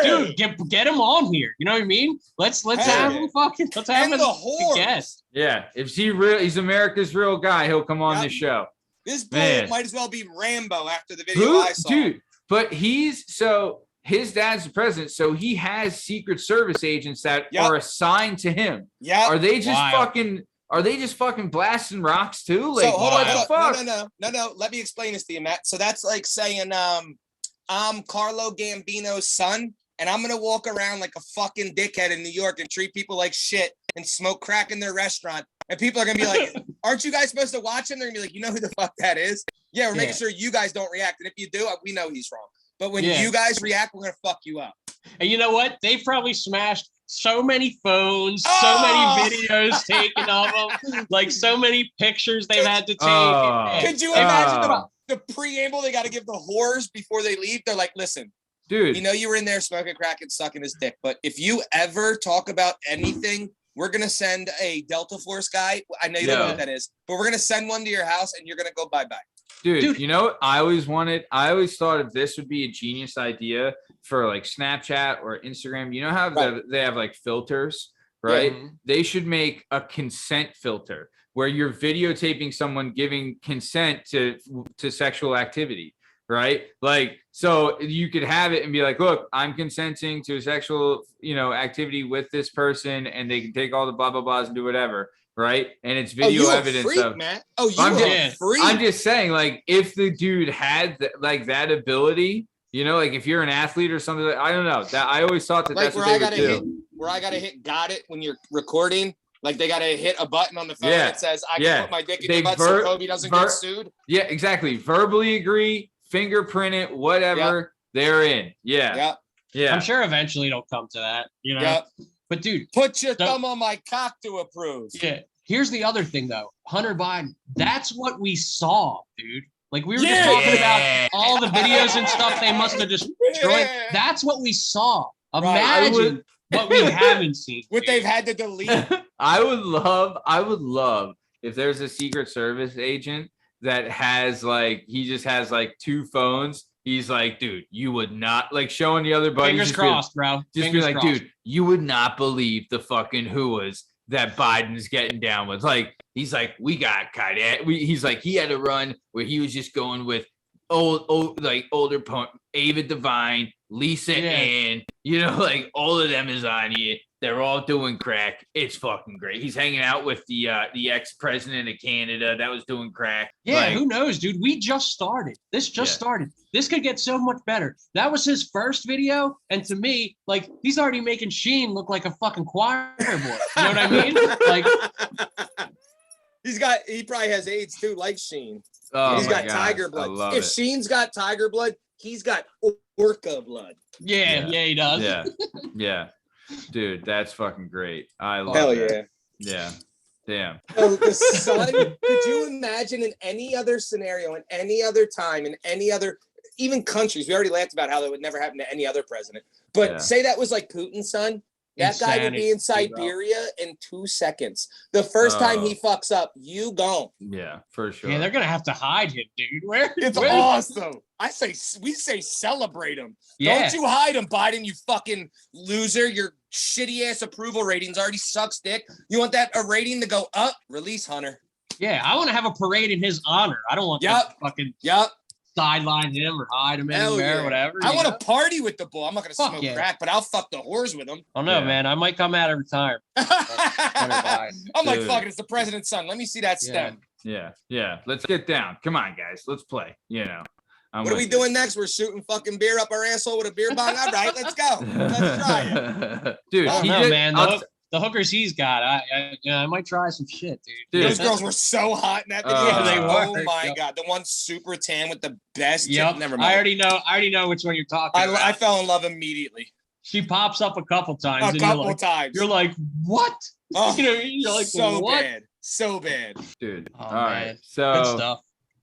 Dude, get him on here. You know what I mean? Let's have him fucking. Let's have him as a guest. Yeah, if he's America's real guy, he'll come on this show. This bull might as well be Rambo after the video I saw. Dude, but his dad's the president, so he has Secret Service agents that are assigned to him. Yeah. Are they just fucking blasting rocks too? Like, so hold on. No. Let me explain this to you, Matt. So that's like saying I'm Carlo Gambino's son, and I'm gonna walk around like a fucking dickhead in New York and treat people like shit and smoke crack in their restaurant. And people are gonna be like, aren't you guys supposed to watch him? They're gonna be like, you know who the fuck that is? Yeah, we're making sure you guys don't react. And if you do, we know he's wrong. But when you guys react, we're gonna fuck you up. And you know what? They've probably smashed so many phones, so many videos taken of them, like so many pictures they've had to take. Could you imagine the preamble they got to give the whores before they leave? They're like, listen, dude, you know you were in there smoking crack and sucking his dick, but if you ever talk about anything, we're going to send a Delta Force guy. I know you don't know what that is, but we're going to send one to your house and you're going to go bye-bye. Dude, you know what I always thought if this would be a genius idea for like Snapchat or Instagram. You know how they have like filters, right? Yeah. They should make a consent filter where you're videotaping someone giving consent to sexual activity, right? Like, so you could have it and be like, look, I'm consenting to a sexual, activity with this person, and they can take all the blah, blah, blahs and do whatever. Right. And it's video evidence freak, of Matt. Oh, you are free. I'm just saying, like, if the dude had that ability, like if you're an athlete or something, I don't know. That I always thought that's what they would do. Where I gotta hit got it when you're recording. Like they gotta hit a button on the phone that says I can put my dick in your butt so Kobe doesn't get sued. Yeah, exactly. Verbally agree, fingerprint it, whatever. They're in. Yeah. I'm sure eventually it'll come to that. Yep. But dude, put your thumb on my cock to approve. Yeah. Here's the other thing though. Hunter Biden, that's what we saw, dude. Like we were just talking about all the videos and stuff they must have destroyed. Yeah. That's what we saw. Imagine what we haven't seen. What they've had to delete. I would love if there's a Secret Service agent that has he just has 2 phones. He's like, dude, you would not showing the other buddies. Fingers crossed, bro. Just be like, dude, you would not believe the fucking whoas that Biden's getting down with. He's like, we got kind of. He's like, he had a run where he was just going with older Ava Devine, Lisa Ann, all of them is on here. They're all doing crack. It's fucking great. He's hanging out with the ex-president of Canada that was doing crack. Yeah, who knows, dude? We just started. This just started. This could get so much better. That was his first video, and to me, he's already making Sheen look like a fucking choir boy. You know what I mean? He probably has AIDS too, like Sheen. Oh, he's got tiger blood. If Sheen's got tiger blood, he's got orca blood. Yeah, he does. Yeah. Dude, that's fucking great. I love it. Yeah. Damn. So the son, could you imagine in any other scenario, in any other time, in any other, even countries, we already laughed about how that would never happen to any other president. But say that was like Putin's son. That guy would be in Insanity, bro. Siberia in 2 seconds. The first time he fucks up, you gone. Yeah, for sure. Yeah, they're gonna have to hide him, dude. It's where- awesome. We say celebrate him. Yeah. Don't you hide him, Biden, you fucking loser. Your shitty ass approval ratings already sucks dick. You want that a rating to go up? Release Hunter. Yeah, I want to have a parade in his honor. I don't want to fucking sideline him or hide him anywhere or whatever. I want to party with the bull. I'm not going to Fuck smoke yeah. crack, but I'll fuck the whores with him. Oh no, man. I might come out of retirement. I'm like, Dude. fuck it. It's the president's son. Let me see that stem. Yeah. Let's get down. Come on, guys. Let's play. You know. What are we doing next? We're shooting fucking beer up our asshole with a beer bong. All right, let's go. Let's try it. Dude, I don't know, man. The hookers he's got, I might try some shit, dude. Those girls were so hot in that video. Yeah, they were. Oh my god, the one super tan with the best. Yep. Never mind. I already know which one you're talking about. I fell in love immediately. She pops up a couple times. Times. You're like, what? Oh, you're like, so what? bad. So bad. Dude. Oh, All man. right. So Good stuff.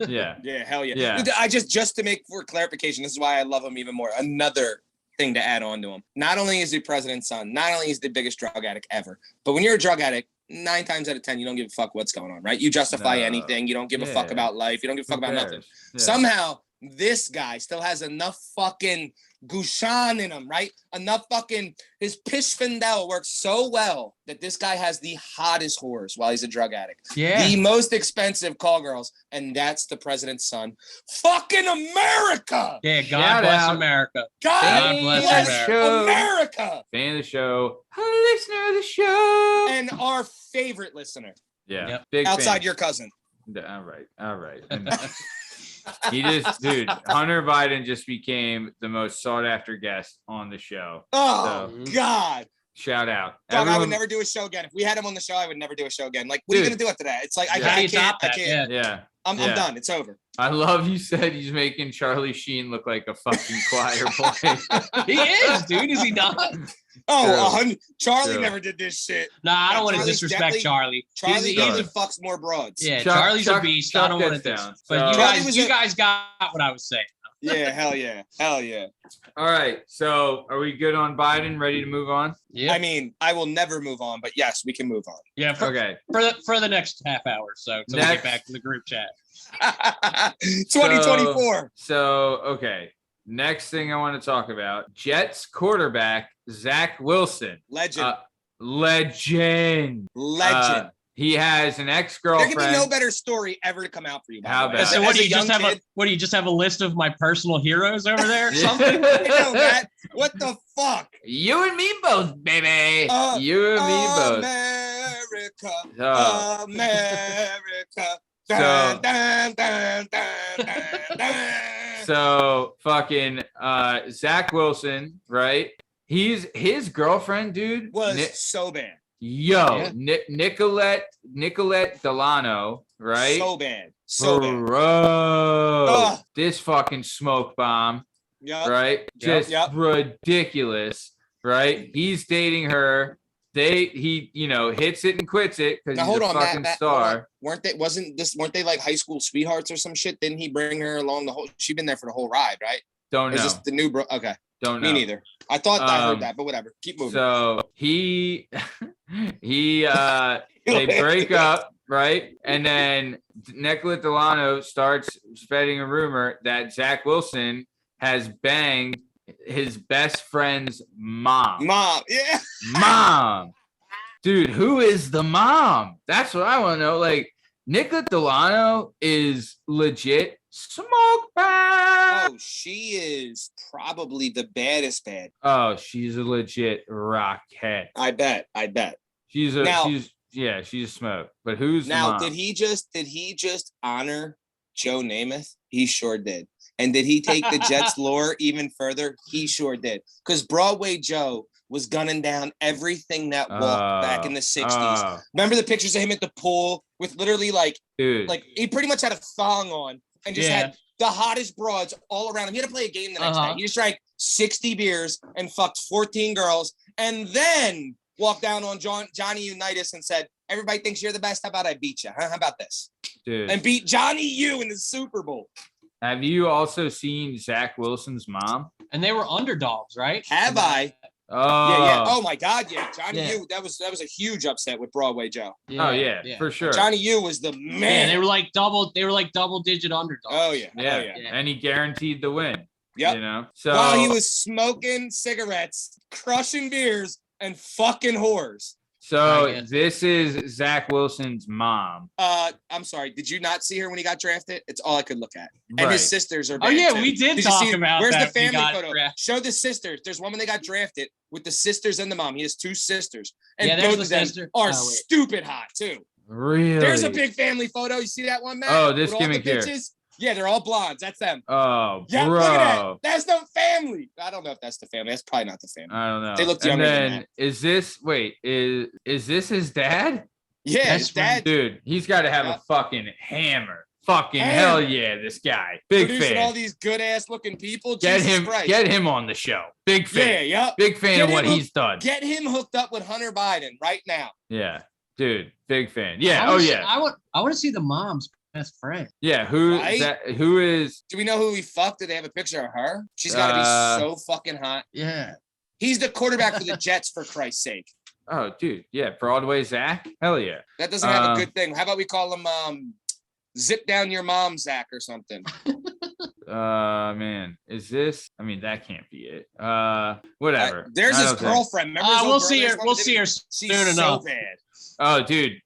Yeah. Yeah, hell yeah. Yeah. I just to make for clarification, this is why I love him even more. Another thing to add on to him. Not only is he president's son, not only is he the biggest drug addict ever, but when you're a drug addict, 9 times out of 10, you don't give a fuck what's going on, right? You justify anything. You don't give a fuck about life. You don't give a fuck about nothing. Yeah. Somehow, this guy still has enough fucking Gushan in him, right? Enough fucking, his Pishfindel works so well that this guy has the hottest whores while he's a drug addict. Yeah. The most expensive call girls, and that's the president's son. Fucking America! Yeah, God bless America. God bless America! Fan of the show, listener of the show, and our favorite listener. Yeah, Yep. big outside fan. your cousin. All right. And he just, dude, Hunter Biden just became the most sought after guest on the show. Oh, God. Shout out. Dog, I would never do a show again. If we had him on the show, I would never do a show again. Like, what are you going to do after that? It's like, I can't. Yeah. I'm done. It's over. I love you said he's making Charlie Sheen look like a fucking choir boy. He is, dude. Is he not? Oh, Charlie never did this shit. Nah, I don't want to disrespect Charlie. Charlie usually fucks more broads. Yeah, Charlie's a beast. I don't want to But you guys got what I was saying. Yeah, hell yeah. Hell yeah. All right. So are we good on Biden? Ready to move on? Yeah. I mean, I will never move on, but yes, we can move on. Yeah. For the next half hour. So we get back to the group chat. 2024. So, okay. Next thing I want to talk about, Jets quarterback, Zach Wilson. Legend. He has an ex-girlfriend. There can be no better story ever to come out for you. How bad? So what do you just have a list of my personal heroes over there or something? Matt, what the fuck? You and me both, baby. You and me both. America. So fucking Zach Wilson, right? His girlfriend, dude, was so bad. Yo, Nicolette Delano, right? So bad. Bro, this fucking smoke bomb, right? Just ridiculous, right? He's dating her. He hits it and quits it because he's a fucking star. Weren't they like high school sweethearts or some shit? Didn't he bring her along the whole? She's been there for the whole ride, right? Don't know. Is this the new bro? Okay. Don't know. Me neither. I thought I heard that, but whatever. Keep moving. So they break up, right? And then Nicolette Delano starts spreading a rumor that Zach Wilson has banged his best friend's mom. Yeah. Mom. Dude, who is the mom? That's what I want to know. Like, Nicolette Delano is legit smoke bomb. Oh, she is probably the baddest bad. Oh, she's a legit rockhead. I bet. She's a smoke. But who's now? The mom? Did he just honor Joe Namath? He sure did. And did he take the Jets lore even further? He sure did. Because Broadway Joe was gunning down everything that walked back in the 60s. Remember the pictures of him at the pool with literally like he pretty much had a thong on and just had the hottest broads all around him. He had to play a game the next day. He just drank 60 beers and fucked 14 girls and then walked down on Johnny Unitas and said, everybody thinks you're the best. How about I beat you? Huh? How about this? Dude. And beat Johnny U in the Super Bowl. Have you also seen Zach Wilson's mom? And they were underdogs, right? Have I? Yeah. Oh my God, yeah. Johnny U. That was a huge upset with Broadway Joe. Yeah, for sure. Johnny U was the man. Yeah, they were like double digit underdogs. Oh yeah. And he guaranteed the win. Yep. You know, so while he was smoking cigarettes, crushing beers, and fucking whores. So this is Zach Wilson's mom. I'm sorry. Did you not see her when he got drafted? It's all I could look at. And his sisters are. Oh yeah, too. we did talk about. Where's that the family photo? Drafted. Show the sisters. There's one when they got drafted with the sisters and the mom. He has 2 sisters, and there's both the of them are stupid hot too. Really? There's a big family photo. You see that one, Matt? Oh, this with gimmick here. Yeah, they're all blondes. That's them. Oh, yeah, bro. Look at that. That's no family. I don't know if that's the family. That's probably not the family. I don't know. They look younger than that. Is this this his dad? Yeah, his dad. Dude, he's got to have a fucking hammer. Fucking hell yeah, this guy. Big Producing fan. all these good ass looking people. Get Jesus him on the show. Big fan. Yeah. Big fan of what he's done. Get him hooked up with Hunter Biden right now. Yeah, dude, big fan. Yeah. I want to see the mom's best friend. Yeah. Who is? Do we know who he fucked? Do they have a picture of her? She's got to be so fucking hot. Yeah. He's the quarterback for the Jets, for Christ's sake. Oh, dude. Yeah. Broadway Zach. Hell yeah. That doesn't have a good thing. How about we call him Zip Down Your Mom Zach or something? Man, is this? I mean, that can't be it. Whatever. There's his girlfriend. Remember we'll see her. We'll see her soon enough. So bad. Oh, dude.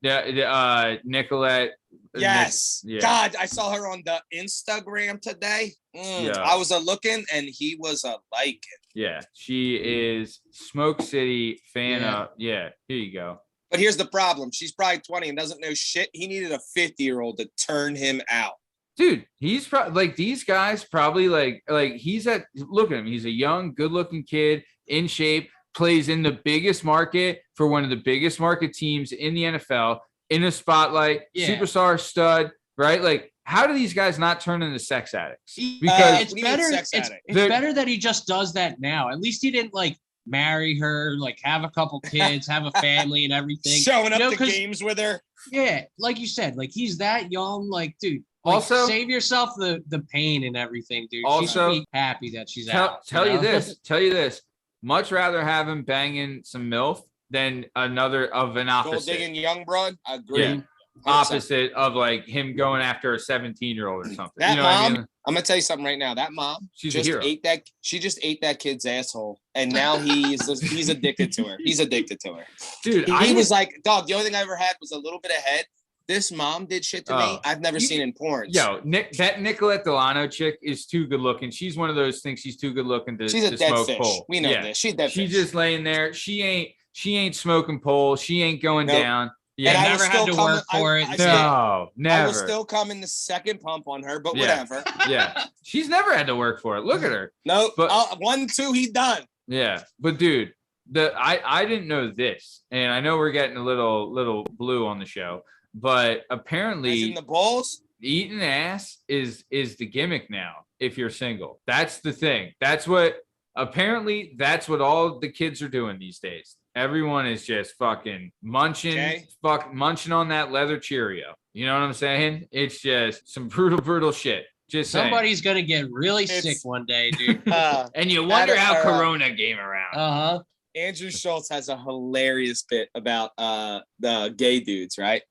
Nicolette. Yes. God, I saw her on the Instagram today. I was looking, and he was a liking. Yeah, she is Smoke City fan of. Yeah, here you go. But here's the problem. She's probably 20 and doesn't know shit. He needed a 50-year-old to turn him out. Dude, he's probably like these guys probably like he's look at him. He's a young, good-looking kid in shape, plays in the biggest market for one of the biggest market teams in the NFL, in a spotlight, superstar stud, right? Like, how do these guys not turn into sex addicts? Because it's better. It's better that he just does that now. At least he didn't like marry her, like have a couple kids, have a family and everything. Showing up to games with her. Yeah, like you said, like he's that young, like, dude. Like, also, save yourself the pain and everything, dude. Also, she's happy that she's out. Tell you this. Much rather have him banging some MILF than another of an opposite. Gold digging young broad. I agree. Yeah. Opposite of like him going after a 17-year-old or something. That you know mom, what I mean? I'm gonna tell you something right now. That mom, she just ate that kid's asshole, and now he's addicted to her. He's addicted to her, dude. He was like, dog. The only thing I ever had was a little bit of head. This mom did shit to me I've never seen in porn. Yo, that Nicolette Delano chick is too good looking. She's one of those things. She's too good looking to She's a dead smoke fish. pole. We know this. She's dead fish. She's just laying there. She ain't smoking pole. She ain't going down. Yeah, and never had to work for it. No, never. I will still come in the second pump on her, but whatever. Yeah, she's never had to work for it. Look at her. No, but 1, 2, he done. Yeah, but dude, I didn't know this, and I know we're getting a little blue on the show, but apparently, as in the balls, eating ass is the gimmick now. If you're single, that's the thing. That's what all the kids are doing these days. Everyone is just fucking munching on that leather Cheerio. You know what I'm saying? It's just some brutal shit. Just somebody's gonna get really sick one day, dude. And you wonder how Corona came around. Andrew Schultz has a hilarious bit about the gay dudes, right?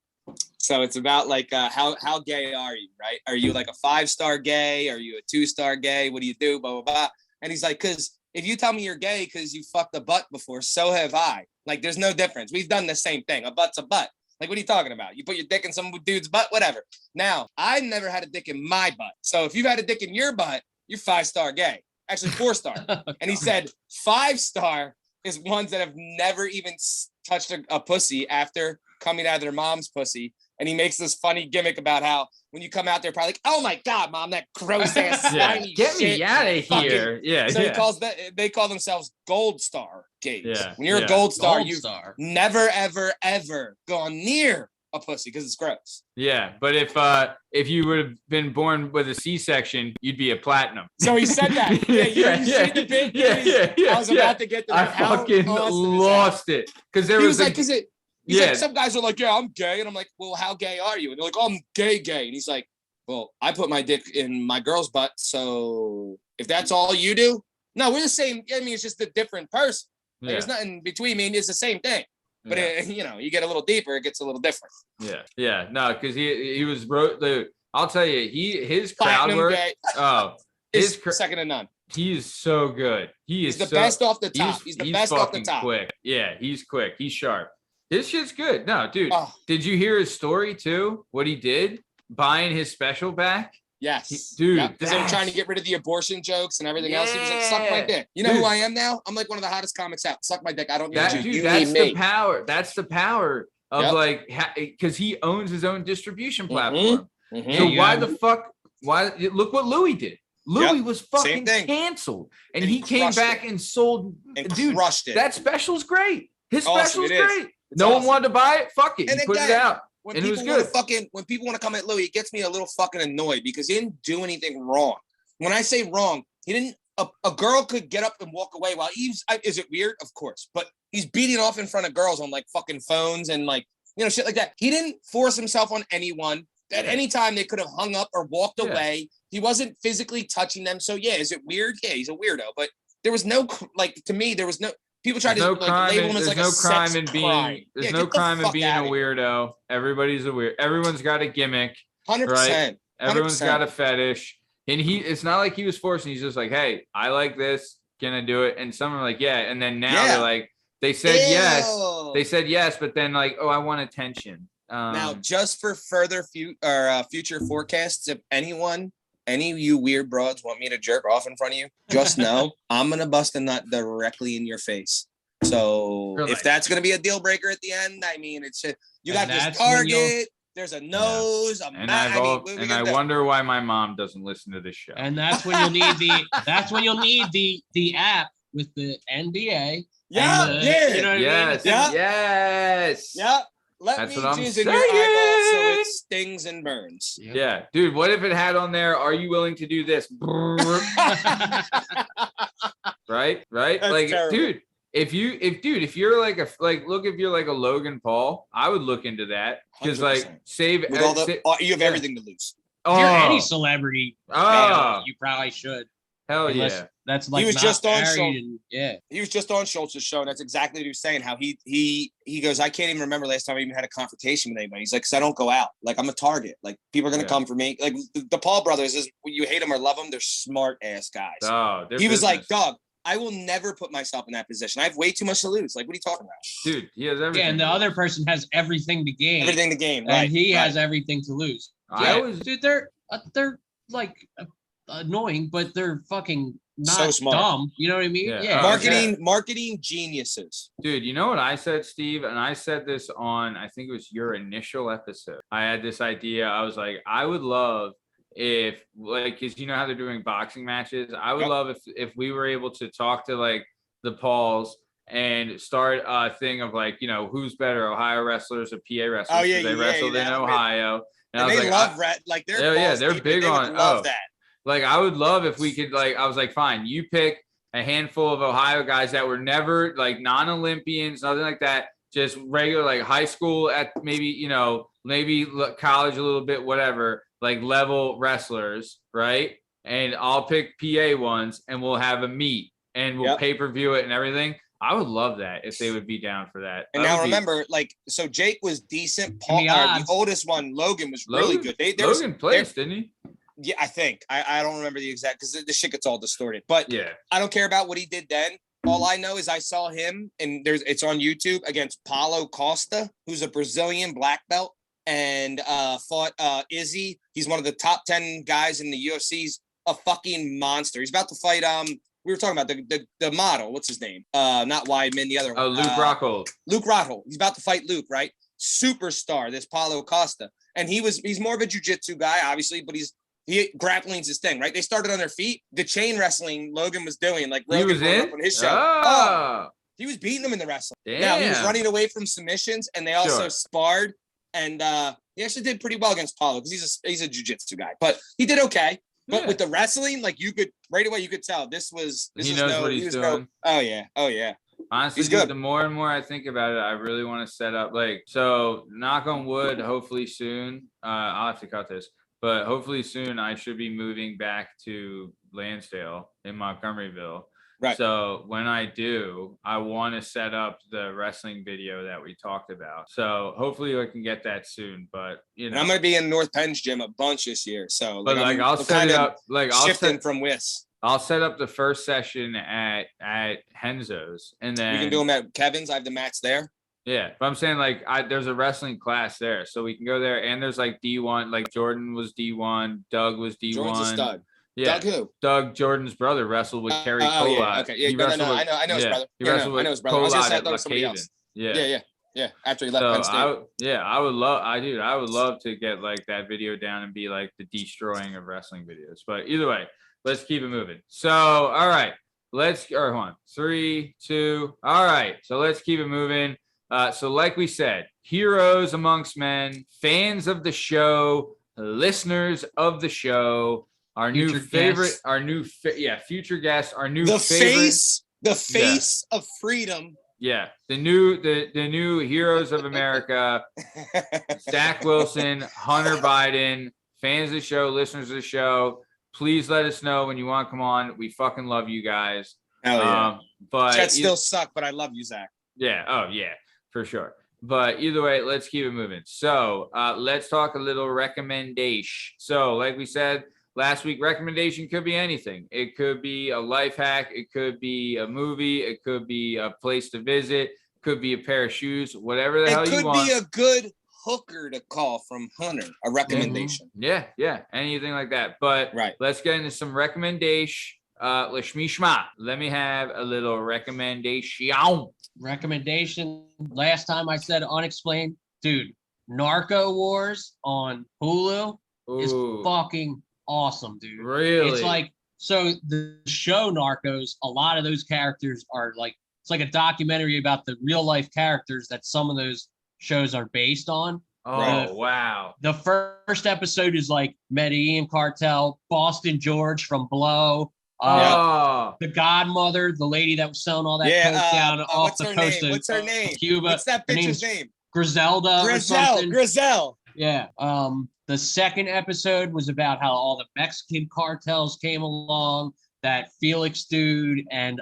So it's about like how gay are you, right? Are you like a 5-star gay? Are you a 2-star gay? What do you do? Blah blah blah. And he's like, because if you tell me you're gay because you fucked a butt before, so have I. Like, there's no difference. We've done the same thing. A butt's a butt. Like, what are you talking about? You put your dick in some dude's butt, whatever. Now, I've never had a dick in my butt. So if you've had a dick in your butt, you're 5-star gay. Actually, 4-star. And he said 5-star is ones that have never even touched a pussy after coming out of their mom's pussy. And he makes this funny gimmick about how when you come out there, probably like, oh my God, mom, that gross ass slimy get shit. Me out of here. So they call themselves gold star gays. Yeah. When you're a gold star, you've never, ever, ever gone near a pussy because it's gross. Yeah, but if you would have been born with a C-section, you'd be a platinum. So he said that. I was about to get to that. I fucking lost it because there was like, He's like, some guys are like, yeah, I'm gay. And I'm like, well, how gay are you? And they're like, oh, I'm gay. And he's like, well, I put my dick in my girl's butt. So if that's all you do, no, we're the same. I mean, it's just a different person. Like, there's nothing between me and it's the same thing. But you get a little deeper, it gets a little different. Yeah. No, because he was I'll tell you, his crowd work. His second to none. He is so good. He's the best off the top. He's the best off the top. Quick. Yeah, he's quick. He's sharp. His shit's good. No, dude. Did you hear his story too? What he did? Buying his special back? Yes. Dude. Because they were trying to get rid of the abortion jokes and everything else. He was like, suck my dick. You know who I am now? I'm like one of the hottest comics out. Suck my dick. I don't need you. That's the power. That's the power of because he owns his own distribution platform. So why the fuck? Look what Louis did. Louis was fucking canceled, and he came back and sold and crushed it. That special's great. His special's great. No one wanted to buy it. Fuck it. He put it out. And it was good. When people want to come at Louis, it gets me a little fucking annoyed because he didn't do anything wrong. When I say wrong, he didn't. A girl could get up and walk away while he's. Is it weird? Of course, but he's beating off in front of girls on like fucking phones and like shit like that. He didn't force himself on anyone. At any time, they could have hung up or walked away. He wasn't physically touching them. So, is it weird? Yeah, he's a weirdo. But there was no, to me, there was no, people try to label him as like a sex crime. There's no crime in being a weirdo. Everybody's a weird. Everyone's got a gimmick. 100%. Right? Everyone's got a fetish. And it's not like he was forcing. He's just like, hey, I like this. Can I do it? And some are like, yeah. And then now they're like, they said yes. They said yes. But then like, oh, I want attention. Now, just for further future forecasts, if any of you weird broads want me to jerk off in front of you, just know I'm gonna bust a nut directly in your face. So if that's gonna be a deal breaker at the end, I mean, it's just, you got this target. There's a nose, a mouth. I wonder why my mom doesn't listen to this show. And that's when you'll need the app with the NDA. Yeah, you know what I mean? Yes. Yeah. Let me jizz in your eyeball so it stings and burns. Yeah, dude. What if it had on there? Are you willing to do this? right. That's like, terrible. dude. If you're like if you're like a Logan Paul, I would look into that because like you have everything to lose. If you're any celebrity, you probably should. Hell yeah. That's like he was just on Schultz. He was just on Schultz's show, and that's exactly what he was saying. How he goes, I can't even remember last time I even had a confrontation with anybody. He's like, because I don't go out. Like, I'm a target. Like, people are gonna come for me. Like the Paul brothers is, you hate them or love them, they're smart ass guys. He was like, dog, I will never put myself in that position. I have way too much to lose. Like, what are you talking about? Dude, he has everything. Yeah, and the other person has everything to gain. Everything to gain, right? And he has everything to lose. Dude, they're like annoying, but they're fucking not so smart. Dumb. You know what I mean? Yeah. Marketing geniuses. Dude, you know what I said, Steve? And I said this on, I think it was your initial episode. I had this idea. I was like, I would love if, like, because you know how they're doing boxing matches. I would love if we were able to talk to like the Pauls and start a thing of like, who's better, Ohio wrestlers or PA wrestlers? Oh yeah, they wrestled in Ohio. And they love like they're big on that. Like, I would love if we could, like, I was like, fine, you pick a handful of Ohio guys that were never, like, non-Olympians, nothing like that, just regular, like, high school at maybe, maybe college a little bit, whatever, like, level wrestlers, right? And I'll pick PA ones, and we'll have a meet, and we'll pay-per-view it and everything. I would love that if they would be down for that. And now remember, like, so Jake was decent. Paul, the oldest one, Logan, was really good. Logan placed, didn't he? Yeah, I think. I don't remember the exact, because the shit gets all distorted. But I don't care about what he did then. All I know is I saw him, and it's on YouTube, against Paulo Costa, who's a Brazilian black belt, and fought Izzy. He's one of the top 10 guys in the UFC. He's a fucking monster. He's about to fight we were talking about the model. What's his name? Not Weidman, the other one. Luke Rockhold. Luke Rockhold. He's about to fight Luke, right? Superstar, this Paulo Costa. And he's more of a jiu-jitsu guy, obviously, but grappling's his thing, right? They started on their feet. The chain wrestling Logan was doing, like Rogan was up on his show. He was beating them in the wrestling. Damn. Now he was running away from submissions, and they also sparred. And he actually did pretty well against Paulo because he's a jiu-jitsu guy, but he did okay. But with the wrestling, like, you could right away tell this he knows what he's doing. Oh yeah. Honestly, dude, the more and more I think about it, I really want to set up, like, so knock on wood, hopefully soon. I'll have to cut this, but hopefully soon I should be moving back to Lansdale in Montgomeryville. Right. So when I do, I want to set up the wrestling video that we talked about. So hopefully I can get that soon. But And I'm gonna be in North Penn's gym a bunch this year. So but I'll set it up. from Wiss. I'll set up the first session at Henzo's, and then we can do them at Kevin's. I have the mats there. Yeah, but I'm saying there's a wrestling class there, so we can go there. And there's like D1, like Jordan was D1, Doug was D1. Jordan's a stud. Yeah. Doug who? Doug, Jordan's brother, wrestled with Kerry Collot. Yeah. Okay. Yeah. I know his brother. I know his brother. I was just saying, I thought it was somebody else. Yeah. After he left Penn State. I would love to get like that video down and be like the destroying of wrestling videos. But either way, let's keep it moving. So, all right, hold on. 3, 2. All right, so let's keep it moving. So like we said, heroes amongst men, fans of the show, listeners of the show, our future guest, the face of freedom. Yeah, the new heroes of America, Zach Wilson, Hunter Biden, fans of the show, listeners of the show. Please let us know when you want to come on. We fucking love you guys. Hell yeah. But Jets still suck, but I love you, Zach. Yeah. Oh yeah, for sure. But either way, let's keep it moving. So let's talk a little recommendation. So like we said last week, recommendation could be anything. It could be a life hack. It could be a movie. It could be a place to visit. It could be a pair of shoes, whatever the hell you want. It could be a good hooker to call from Hunter, a recommendation. Mm-hmm. Yeah. Anything like that. But let's get into some recommendation. Lasmeeshma, let me have a little recommendation. Last time I said unexplained. Dude, Narco Wars on Hulu is fucking awesome, dude. Really? It's like, so the show Narcos, a lot of those characters are like, it's like a documentary about the real life characters that some of those shows are based on. Wow. The first episode is like Medellin Cartel, Boston George from Blow. The godmother, the lady that was selling all that coke down off the coast of What's her name? Cuba. What's that bitch's name? Griselda. Griselle. Yeah. The second episode was about how all the Mexican cartels came along. That Felix dude and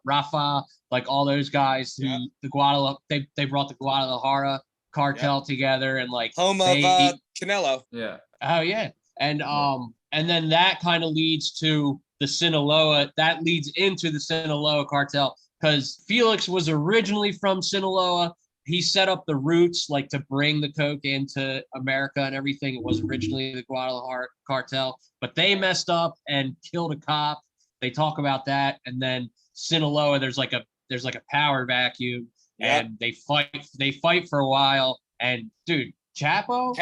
Rafa, like all those guys who they brought the Guadalajara cartel together and like home of Canelo. Yeah. Oh yeah. And then that kind of leads to the Sinaloa. That leads into the Sinaloa cartel because Felix was originally from Sinaloa. He set up the roots like to bring the coke into America and everything. It was originally the Guadalajara cartel, but they messed up and killed a cop. They talk about that, and then Sinaloa, there's like a power vacuum, and they fight for a while. And dude, Chapo,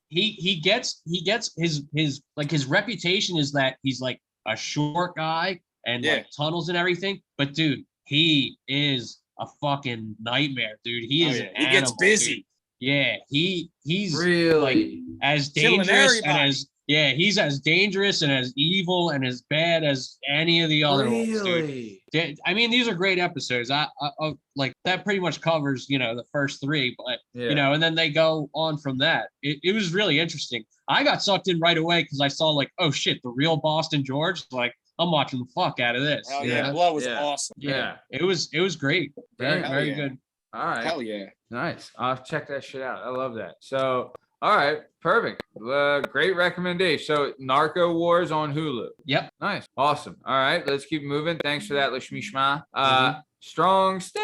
he gets his reputation is that he's like a short guy and like tunnels and everything. But dude, he is a fucking nightmare, dude. He is an animal, gets busy. Dude. Yeah, he's really like as dangerous and as he's as dangerous and as evil and as bad as any of the other ones, dude. I mean, these are great episodes. I like that pretty much covers, the first 3, but and then they go on from that. It was really interesting. I got sucked in right away because I saw like, oh shit, the real Boston George. Like, I'm watching the fuck out of this. Hell yeah, Blow was awesome. Yeah, it was great. Very good. All right. Hell yeah. Nice. I'll check that shit out. I love that. So, all right, perfect. Great recommendation. So, Narco Wars on Hulu. Yep. Nice. Awesome. All right, let's keep moving. Thanks for that, Lasmeeshma. Strong Stem.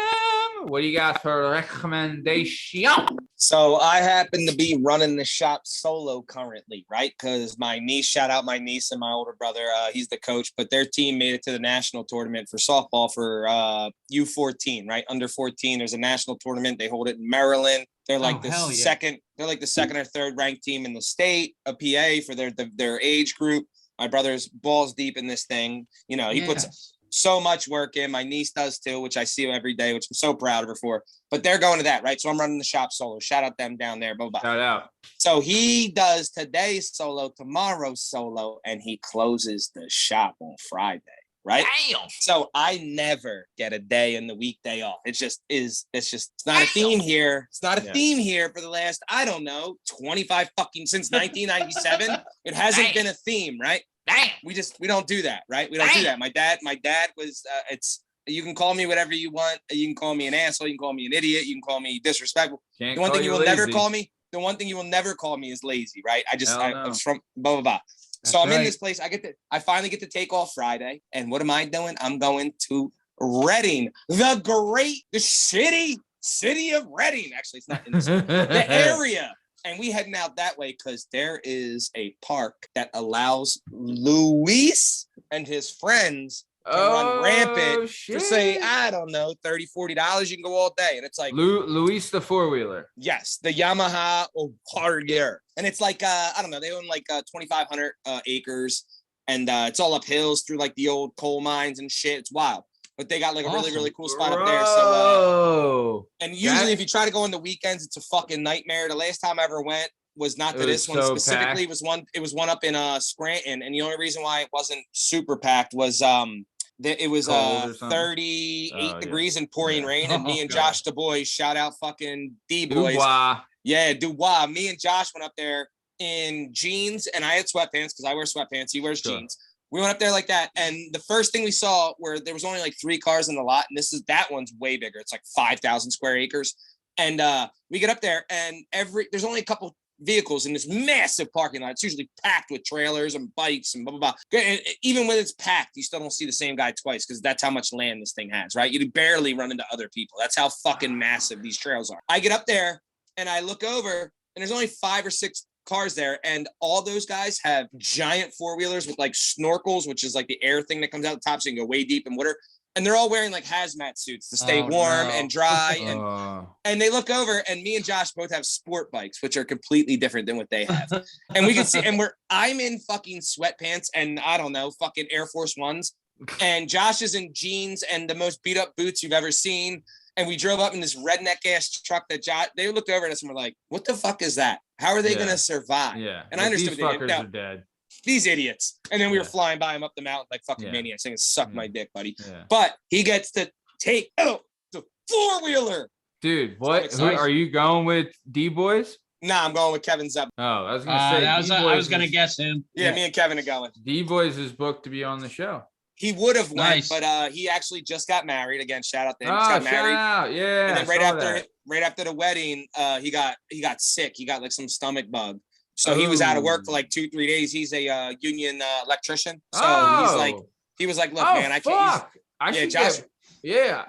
What do you got for recommendation? So I happen to be running the shop solo currently, right? Because shout out my niece and my older brother. He's the coach, but their team made it to the national tournament for softball for U14, right? Under 14. There's a national tournament. They hold it in Maryland. They're like second. They're like the second or third ranked team in the state, a PA for their age group. My brother's balls deep in this thing. He puts so much work in. My niece does too, which I see every day, which I'm so proud of her for. But they're going to that, right? So I'm running the shop solo. Shout out them down there. Bye-bye. Shout out. So he does today's solo, tomorrow's solo, and he closes the shop on Friday, right? Damn. So I never get a day in the weekday off. It's not a theme here. It's not a theme here for the last, 25 since 1997. It hasn't been a theme, right? Damn. We don't do that, right? We don't do that. My dad was, you can call me whatever you want. You can call me an asshole. You can call me an idiot. You can call me disrespectful. The one thing you will never call me is lazy, right? I'm from blah, blah, blah. So I'm in this place. I finally get to take off Friday. And what am I doing? I'm going to Reading, the shitty city of Reading. Actually, it's not in the area. And we heading out that way because there is a park that allows Luis and his friends to run rampant for, say, I don't know, $30, $40. You can go all day. And it's like Luis the four-wheeler. Yes, the Yamaha Harrier. And it's like, I don't know, they own like 2,500 acres. And it's all up hills through like the old coal mines and shit. It's wild. But they got like a really, really cool spot up there. So, and usually if you try to go on the weekends, it's a fucking nightmare. The last time I ever went was not to this one specifically. It was one up in Scranton. And the only reason why it wasn't super packed was it was 38 degrees and pouring rain. And me and Josh the boys, shout out fucking D boys. Dubois. Me and Josh went up there in jeans, and I had sweatpants because I wear sweatpants. He wears jeans. We went up there like that, and the first thing we saw where there was only like 3 cars in the lot, and that one's way bigger. It's like 5,000 square acres. And we get up there, and there's only a couple vehicles in this massive parking lot. It's usually packed with trailers and bikes and blah, blah, blah. And even when it's packed, you still don't see the same guy twice because that's how much land this thing has, right? You barely run into other people. That's how fucking massive these trails are. I get up there, and I look over, and there's only 5 or 6 cars there, and all those guys have giant four-wheelers with like snorkels, which is like the air thing that comes out the top so you can go way deep in water, and they're all wearing like hazmat suits to stay warm and dry. And they look over, and me and Josh both have sport bikes, which are completely different than what they have. And we can see, and I'm in fucking sweatpants and I don't know, fucking Air Force Ones, and Josh is in jeans and the most beat up boots you've ever seen. And we drove up in this redneck ass truck that they looked over at us and were like, what the fuck is that? How are they going to survive? Yeah. And I understood these fuckers are dead. These idiots. And then we were flying by him up the mountain like fucking maniacs saying, suck my dick, buddy. Yeah. But he gets to take the four-wheeler. Dude, what? Who, are you going with D-Boys? Nah, I'm going with Kevin Zepp. Oh, I was going to say. I was going to guess him. Yeah, me and Kevin are going. D-Boys is booked to be on the show. He would have went, but he actually just got married. Again, shout out to him. Oh, got married. Out. Yeah. And then right after the wedding, he got sick. He got like some stomach bug. So he was out of work for like 2-3 days. He's a union electrician. So he was like, look, man, I can't.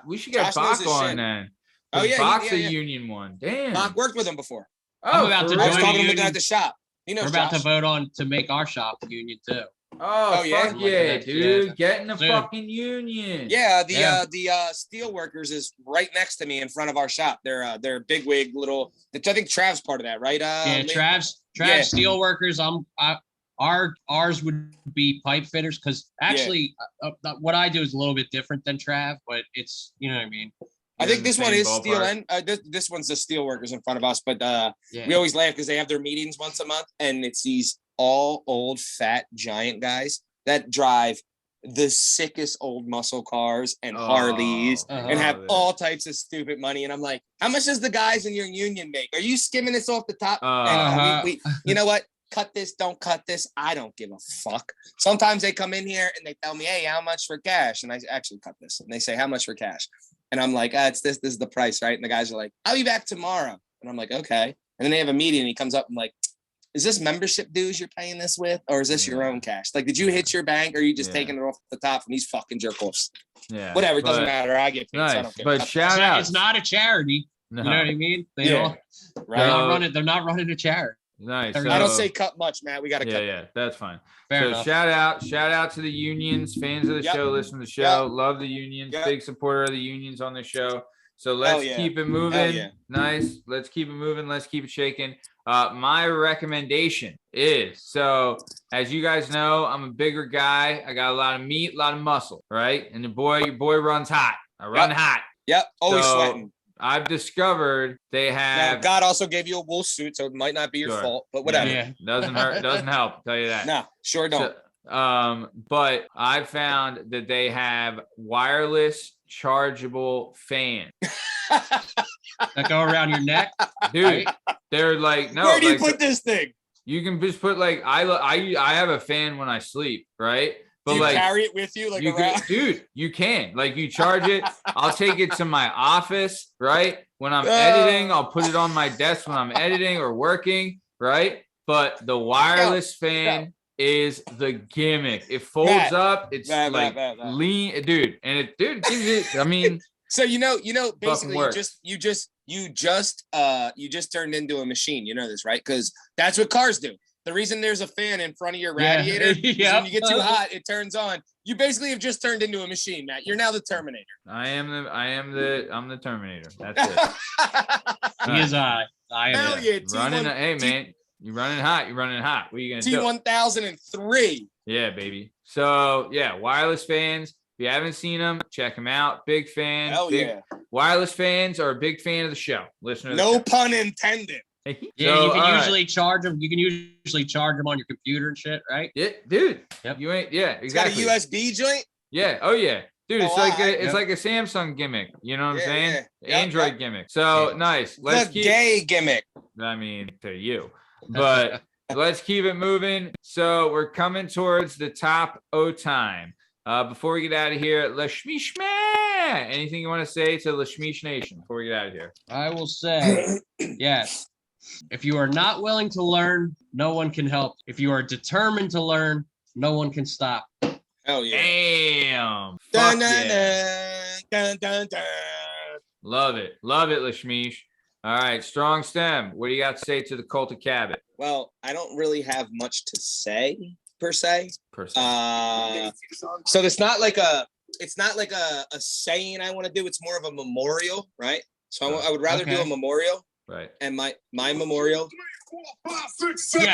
We should get Bach on then. Oh yeah, Bach's a union one. Damn. Bach worked with him before. I'm about to I was talking to him at the shop. We're about to vote on to make our shop a union too. Oh yeah, dude! Get in the fucking union. Yeah, the steel workers is right next to me in front of our shop. They're bigwig little. I think Trav's part of that, right? Trav's steel workers. Ours would be pipe fitters because actually, what I do is a little bit different than Trav, but it's what I mean. I think this one is steel, and this one's the steel workers in front of us. But we always laugh because they have their meetings once a month, and it's these all old fat giant guys that drive the sickest old muscle cars and Harleys and have all types of stupid money. And I'm like, how much does the guys in your union make? Are you skimming this off the top? And you know what? Cut this, don't cut this. I don't give a fuck. Sometimes they come in here and they tell me, hey, how much for cash? And I actually cut this. And they say, how much for cash? And I'm like, it's this is the price, right? And the guys are like, I'll be back tomorrow. And I'm like, okay. And then they have a meeting and he comes up and like, is this membership dues you're paying this with? Or is this your own cash? Like, did you hit your bank or are you just taking it off the top from these fucking jerk-offs? Yeah. Whatever, it doesn't matter. I get paid, so I don't care. But shout out. It's not a charity. No. You know what I mean? They're not running a charity. Nice. I don't say cut much, Matt. We got to cut. Yeah, that's fine. Fair enough. Shout out to the unions, fans of the show, listen to the show, love the unions, big supporter of the unions on the show. So let's keep it moving. Nice. Let's keep it moving. Let's keep it shaking. My recommendation is, so as you guys know, I'm a bigger guy. I got a lot of meat, a lot of muscle, right? And your boy runs hot. I run hot. Yep. Always sweating. I've discovered they have. Now, God also gave you a wool suit, so it might not be your fault, but whatever. Yeah. Doesn't hurt. Doesn't help. I'll tell you that. No, sure don't. So, but I found that they have wireless chargeable fans that go around your neck, dude. They're like, no. Where do you put this thing? You can just put like I have a fan when I sleep, right? But Do you like carry it with you like around? dude, you can. Like you charge it. I'll take it to my office, right? When I'm editing, I'll put it on my desk when I'm editing or working, right? But the wireless fan is the gimmick. It folds up. It's lean, dude, and it gives it. I mean, so basically works. you just turned into a machine. You know this, right? Because that's what cars do. The reason there's a fan in front of your radiator is when you get too hot, it turns on. You basically have just turned into a machine, Matt. You're now the Terminator. I'm the Terminator. That's it. He is I am. Hell yeah, running. Hey man, you're running hot. You're running hot. What are you gonna do? T1003. Yeah, baby. So yeah, wireless fans. If you haven't seen them, check them out. Big fan. Hell yeah. Wireless fans are a big fan of the show. Listener. No pun intended. Yeah, you can usually charge them. You can usually charge them on your computer and shit, right? Yeah, dude. Yep. You ain't. Yeah, exactly. It's got a USB joint. Yeah. Oh yeah, dude. It's Yep. like a Samsung gimmick. You know what I'm saying? Yeah. Android gimmick. So nice. Let's keep. Gay gimmick. I mean, to you, but let's keep it moving. So we're coming towards the top O time. Before we get out of here, Lasmeeshma. Anything you want to say to Lasmeesh Nation before we get out of here? I will say, yes. If you are not willing to learn, no one can help. If you are determined to learn, no one can stop. Hell yeah. Damn. Dun, Fuck dun, yeah. dun, dun, dun. Love it, Lasmeesh. All right, Strong Stem. What do you got to say to the cult of Cabot? Well, I don't really have much to say per se. So it's not like a saying I want to do. It's more of a memorial, right? So I would rather do a memorial. Right. And my memorial. 4, 5, 6, 7, 8,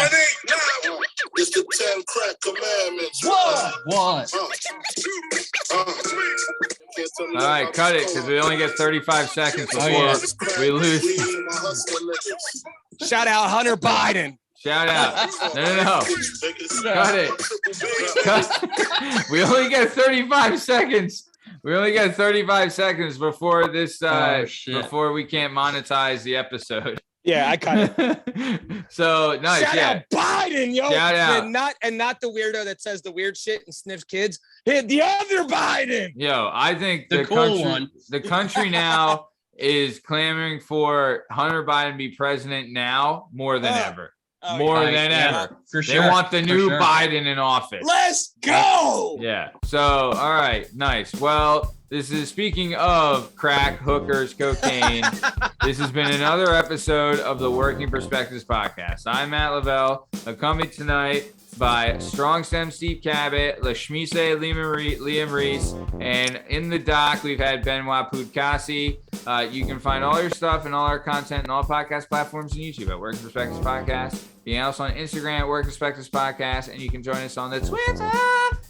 9. It's the 10 crack commandments. What? All right, cut it because we only get 35 seconds before we lose. Shout out Hunter Biden. Shout out. No. Cut it. We only get 35 seconds. We only got 35 seconds before this, before we can't monetize the episode. Yeah, I cut it. So nice. Shout out Biden, yo. Shout out. And not the weirdo that says the weird shit and sniffs kids. Hey, the other Biden. Yo, I think the cool one. The country now is clamoring for Hunter Biden to be president now more than ever. More than ever. For sure. They want the new Biden in office. Let's go. Yeah. So, all right. Nice. Well, this is speaking of crack, hookers, cocaine. This has been another episode of the Working Perspectives podcast. I'm Matt Lavelle, accompanied tonight by Strong Stem Steve Cabot, Lasmeeshma Liam Reese, and in the dock we've had Bern Podcasy. You can find all your stuff and all our content and all podcast platforms and YouTube at Working Perspectives Podcast. You can also on Instagram at Working Perspectives Podcast, and you can join us on the Twitter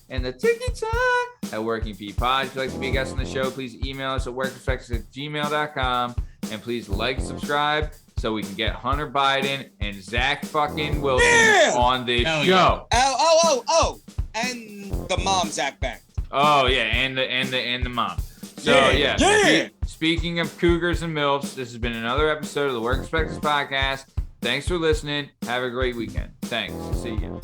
and the TikTok at Working P Pod. If you'd like to be a guest on the show, please email us at workingperspectives@gmail.com, and please like and subscribe so we can get Hunter Biden and Zach fucking Wilson on this show. Yeah. Oh, and the mom Zach Bank. Oh yeah, and the mom. So yeah. Speaking of cougars and milfs, this has been another episode of the Working Perspectives Podcast. Thanks for listening. Have a great weekend. Thanks. See you.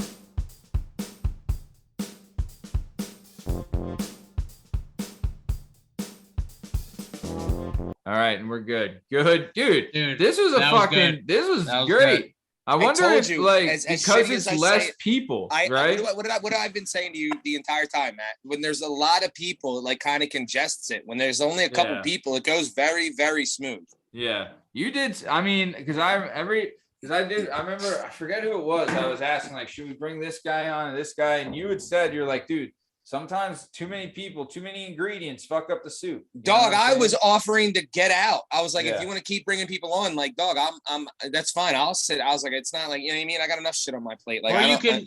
All right, and we're good. Good, dude. This was this was great. Good. I wonder if because it's less people, right? What have I been saying to you the entire time, Matt? When there's a lot of people, it like kind of congests it. When there's only a couple people, it goes very, very smooth. Yeah, you did. I mean, I remember, I forget who it was. I was asking, like, should we bring this guy on and this guy? And you had said, you're like, dude, sometimes too many people, too many ingredients fuck up the soup. Dog, I was offering to get out. I was like, if you want to keep bringing people on, like, dog, I'm that's fine. I'll sit. I was like, it's not like, you know what I mean? I got enough shit on my plate. Like,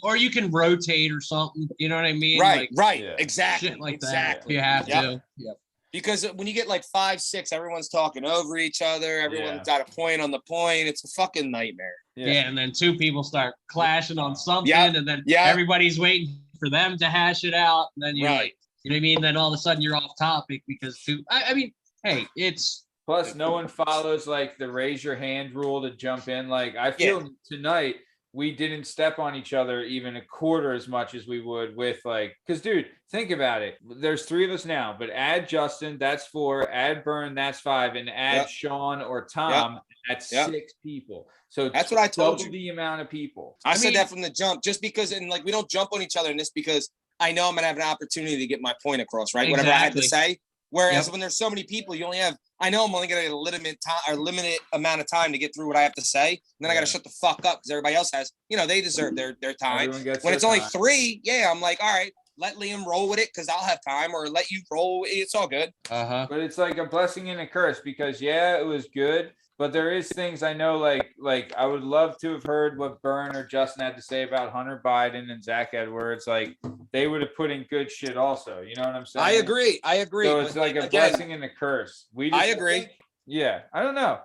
or you can rotate or something. You know what I mean? Right. Yeah. Exactly. Shit like that. You have to. Yep. Because when you get like 5, 6, everyone's talking over each other. Everyone's got a point on the point. It's a fucking nightmare. Yeah, and then 2 people start clashing on something, and then everybody's waiting for them to hash it out. And then you're like, you know what I mean? Then all of a sudden you're off topic because I mean, hey, it's. Plus, no one follows like the raise your hand rule to jump in. Like, I feel tonight we didn't step on each other even a quarter as much as we would with like, because dude, think about it. There's 3 of us now, but add Justin, that's 4, add Bern, that's 5, and add Sean or Tom, that's 6 people. So that's what I told you. The amount of people. I said that from the jump, just because, and like, we don't jump on each other in this because I know I'm going to have an opportunity to get my point across, right? Exactly. Whatever I had to say. Whereas when there's so many people, you only have, I know I'm only going to get a limited amount of time to get through what I have to say. And then I got to shut the fuck up because everybody else has, they deserve their time. When it's only 3, I'm like, all right, let Liam roll with it because I'll have time, or let you roll. It's all good. But it's like a blessing and a curse because, it was good. But there is things I know, like I would love to have heard what Bern or Justin had to say about Hunter Biden and Zach Edwards. Like, they would have put in good shit also. You know what I'm saying? I agree. So it's like a blessing and a curse. I agree. I don't know.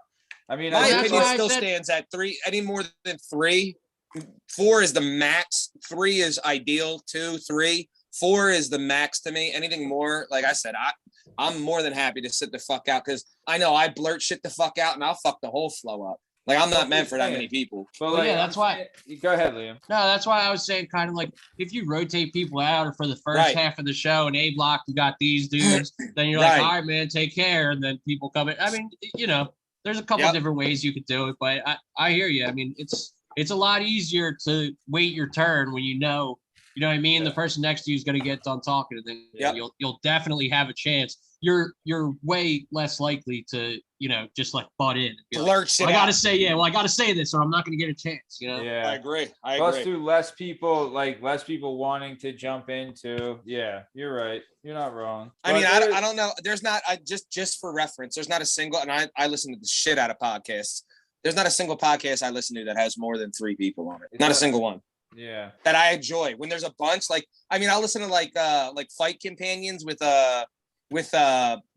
I mean, my opinion still stands at 3. Any more than 3, 4 is the max. 3 is ideal. 2, 3, 4 is the max to me. Anything more, like I said, I'm more than happy to sit the fuck out because I know I blurt shit the fuck out and I'll fuck the whole flow up. Like, I'm not meant for that many people. But like, that's why. Go ahead, Liam. No, that's why I was saying kind of like if you rotate people out for the first half of the show and A block, you got these dudes, then you're like, all right, man, take care. And then people come in. I mean, there's a couple different ways you could do it, but I hear you. I mean, it's a lot easier to wait your turn when you know what I mean? The person next to you is going to get done talking, and then you'll definitely have a chance. You're way less likely to, just like butt in. Blurt shit I got to say, I got to say this or I'm not going to get a chance, Yeah, I agree. Plus through less people wanting to jump into. Yeah, you're right. You're not wrong. I mean, I don't know. There's not, just for reference, there's not a single, and I listen to the shit out of podcasts. There's not a single podcast I listen to that has more than 3 people on it. Not a single one. Yeah. That I enjoy. When there's a bunch, I'll listen to like Fight Companions with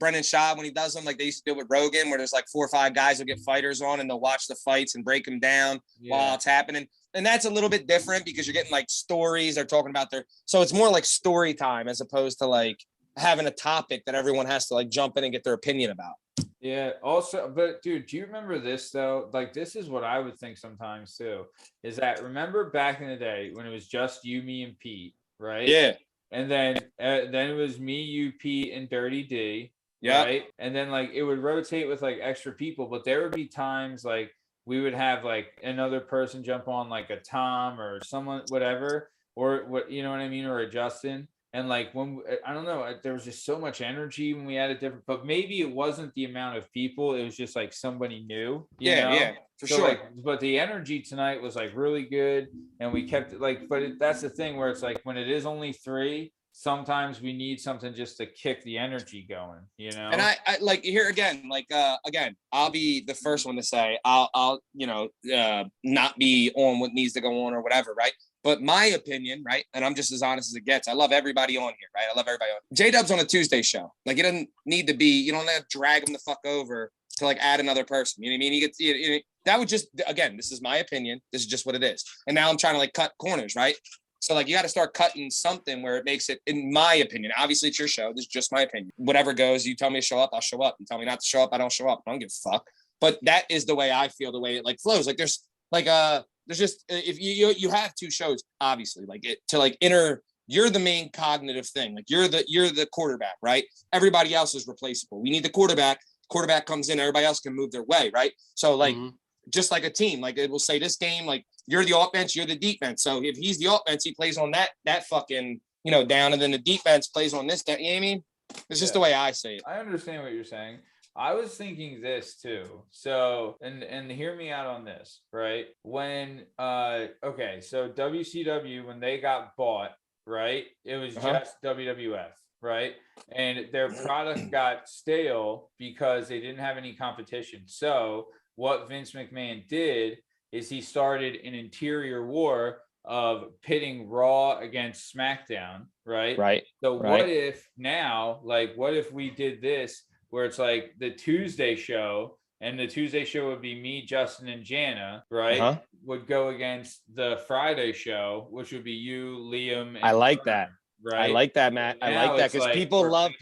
Brendan Shaw when he does them, like they used to do with Rogan, where there's like 4 or 5 guys who get fighters on and they'll watch the fights and break them down while it's happening. And that's a little bit different because you're getting like stories. They're talking about so it's more like story time as opposed to like having a topic that everyone has to like jump in and get their opinion about. Yeah. Also, but dude, do you remember this though? Like, this is what I would think sometimes too, is that remember back in the day when it was just you, me, and Pete, right? Yeah. And then it was me, you, Pete, and Dirty D. Yeah. Right. And then like it would rotate with like extra people, but there would be times like we would have like another person jump on, like a Tom or someone, whatever, or what, you know what I mean, or a Justin. And like when I don't know, there was just so much energy when we had a different, but maybe it wasn't the amount of people. It was just like somebody new. You know? Yeah, for sure. Like, but the energy tonight was like really good, and we kept it like. But that's the thing where it's like when it is only 3, sometimes we need something just to kick the energy going. And I like here again, again, I'll be the first one to say I'll not be on what needs to go on or whatever, right? But my opinion, right, and I'm just as honest as it gets, I love everybody on here, right? I love everybody on. J-Dub's on a Tuesday show. Like, it doesn't need to be, you don't have to drag him the fuck over to, like, add another person. You know what I mean? He gets, that would just, again, this is my opinion. This is just what it is. And now I'm trying to, like, cut corners, right? So, like, you got to start cutting something where it makes it, in my opinion, obviously it's your show. This is just my opinion. Whatever goes, you tell me to show up, I'll show up. You tell me not to show up, I don't show up. I don't give a fuck. But that is the way I feel, the way it, like, flows. Like, there's just, if you have 2 shows, obviously, like it to like you're the main cognitive thing. Like you're the quarterback, right? Everybody else is replaceable. We need the quarterback. Quarterback comes in, everybody else can move their way, right? So like, just like a team, like it will say this game, like you're the offense, you're the defense. So if he's the offense, he plays on that fucking, down, and then the defense plays on this, down, you know what I mean? It's just the way I say it. I understand what you're saying. I was thinking this too. So, and hear me out on this, right? When, so WCW, when they got bought, right? It was just WWF, right? And their product got stale because they didn't have any competition. So what Vince McMahon did is he started an interior war of pitting Raw against SmackDown, right? Right. So what if now, like, what if we did this where it's like the Tuesday show, and the Tuesday show would be me, Justin, and Jana, right? Would go against the Friday show, which would be you, Liam, and I like Bern, that. right? I like that, Matt. I like that because people love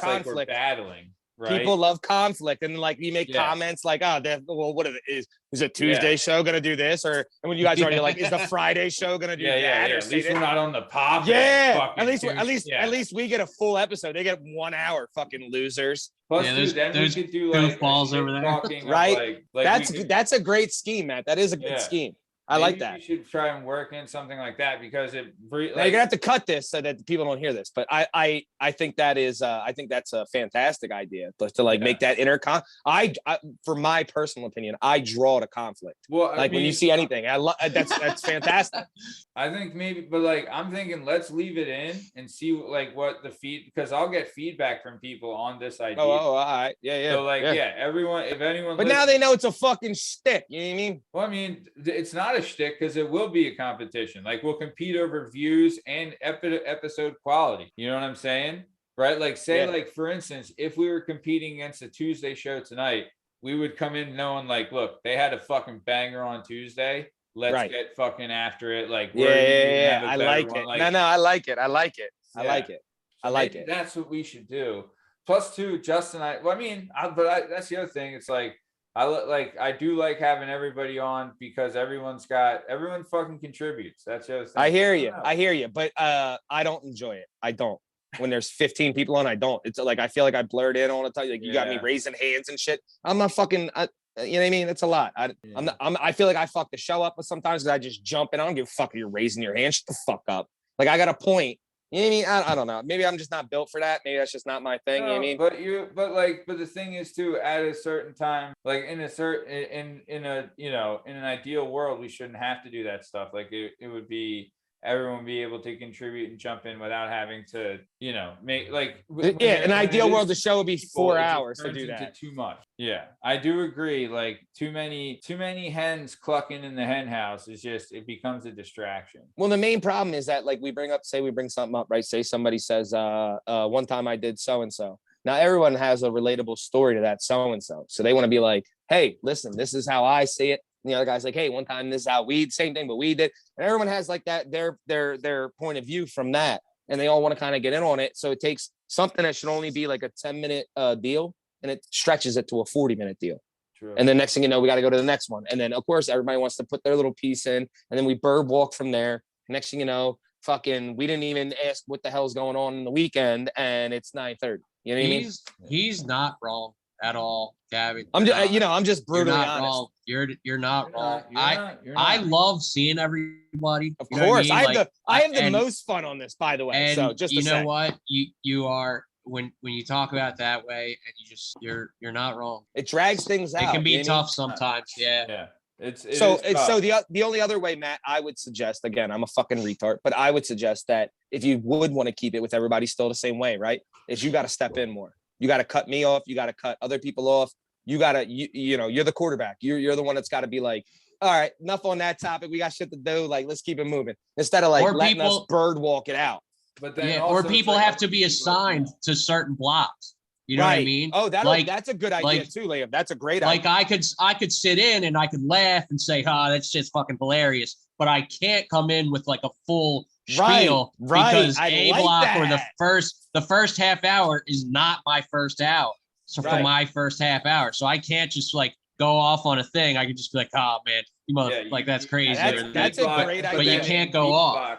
conflict. Like battling. right? People love conflict, and like we make Yeah. comments like, "Oh, well, what is it Tuesday show gonna do this?" Or and when you guys are like, "Is the Friday show gonna do that?" Or At say least this? we're not on the pop. At least we get a full episode. They get 1 hour, fucking losers. Plus, Yeah, dude, then we there's could do like goofballs a over there. talking of, Right? like That's a great scheme, Matt. That is a good Yeah. scheme. I like maybe that. We should try and work in something like that because it. Now you're gonna have to cut this so that people don't hear this, but I think that is I think that's a fantastic idea, but to like make that intercom. I for my personal opinion, I draw to conflict. Well, Like when you see anything, I love that's fantastic. I think maybe, but like I'm thinking, let's leave it in and see like what the because I'll get feedback from people on this idea. Oh, all right, yeah. So like, everyone, if anyone. But now they know it's a fucking shtick. You know what I mean? Well, I mean, it's not a shtick because it will be a competition. Like we'll compete over views and episode quality. You know what I'm saying? Right? Like say like, for instance, if we were competing against a Tuesday show tonight, we would come in knowing like, look, they had a fucking banger on Tuesday. Let's get fucking after it. Like, I like it. Like, no, I like it. I like it. I like it. I like it. That's what we should do. Plus, too, Justin, that's the other thing. It's like, I do like having everybody on because everyone fucking contributes. That's the other thing. I hear you, but I don't enjoy it. I don't. When there's 15 people on, I don't. It's like I feel like I blurred in all the time. Like you got me raising hands and shit. I'm not fucking. You know what I mean? It's a lot. I feel like I fuck the show up sometimes because I just jump in. I don't give a fuck if you're raising your hand. Shut the fuck up. Like I got a point. You know what I mean? I don't know. Maybe I'm just not built for that. Maybe that's just not my thing. You know what I mean? But the thing is too, at a certain time, like in an ideal world, we shouldn't have to do that stuff. Like it would be everyone be able to contribute and jump in without having to, make like an ideal world, the show would be 4 hours to do that. Too much. Yeah, I do agree. Like too many hens clucking in the hen house is just it becomes a distraction. Well, the main problem is that like we bring something up, right? Say somebody says, one time I did so and so. Now everyone has a relatable story to that so and so, so they want to be like, hey, listen, this is how I see it. And the other guy's like, hey, one time this is how same thing, but we did. And everyone has like that, their point of view from that. And they all want to kind of get in on it. So it takes something that should only be like a 10-minute deal and it stretches it to a 40-minute deal. True. And then next thing you know, we got to go to the next one. And then of course, everybody wants to put their little piece in and then we bird walk from there. Next thing you know, we didn't even ask what the hell's going on in the weekend and it's 9:30. You know what I mean? He's not wrong at all, Gabby. I'm just brutally honest. Wrong. You're not wrong. I love seeing everybody. Of course, I have the and, most fun on this, by the way. And so just you know say. what you are when you talk about that way, and you're not wrong. It drags things out. It can be tough sometimes. Yeah. Yeah. It's the only other way, Matt, I would suggest, again, I'm a fucking retard, but I would suggest that if you would want to keep it with everybody still the same way, right? Is you got to step in more. You got to cut me off. You got to cut other people off. You got to, you're the quarterback. You're the one that's got to be like, all right, enough on that topic. We got shit to do. Like, let's keep it moving instead of like letting us bird walk it out. But then or people have to be assigned to certain blocks. You know what I mean? Oh, that's a good idea too, Liam. That's a great idea. Like I could sit in and I could laugh and say, that shit's fucking hilarious. But I can't come in with like a full spiel because A block or the first half hour is not my first hour. So for my first half hour. So I can't just like go off on a thing. I could just be like, oh man, that's crazy. That's a great idea. But you can't go off.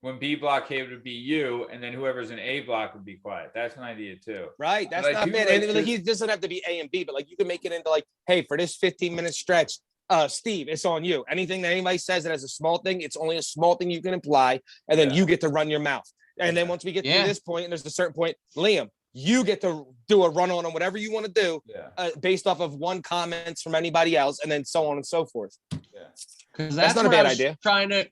When B block would be you, and then whoever's in A block would be quiet. That's an idea too. Right. That's not bad. And he doesn't have to be A and B, but like you can make it into like, hey, for this 15-minute stretch, Steve, it's on you. Anything that anybody says that as a small thing, it's only a small thing you can imply, and then you get to run your mouth. And then once we get to this point, and there's a certain point, Liam, you get to do a run on whatever you want to do based off of one comments from anybody else, and then so on and so forth. Because that's not a bad idea.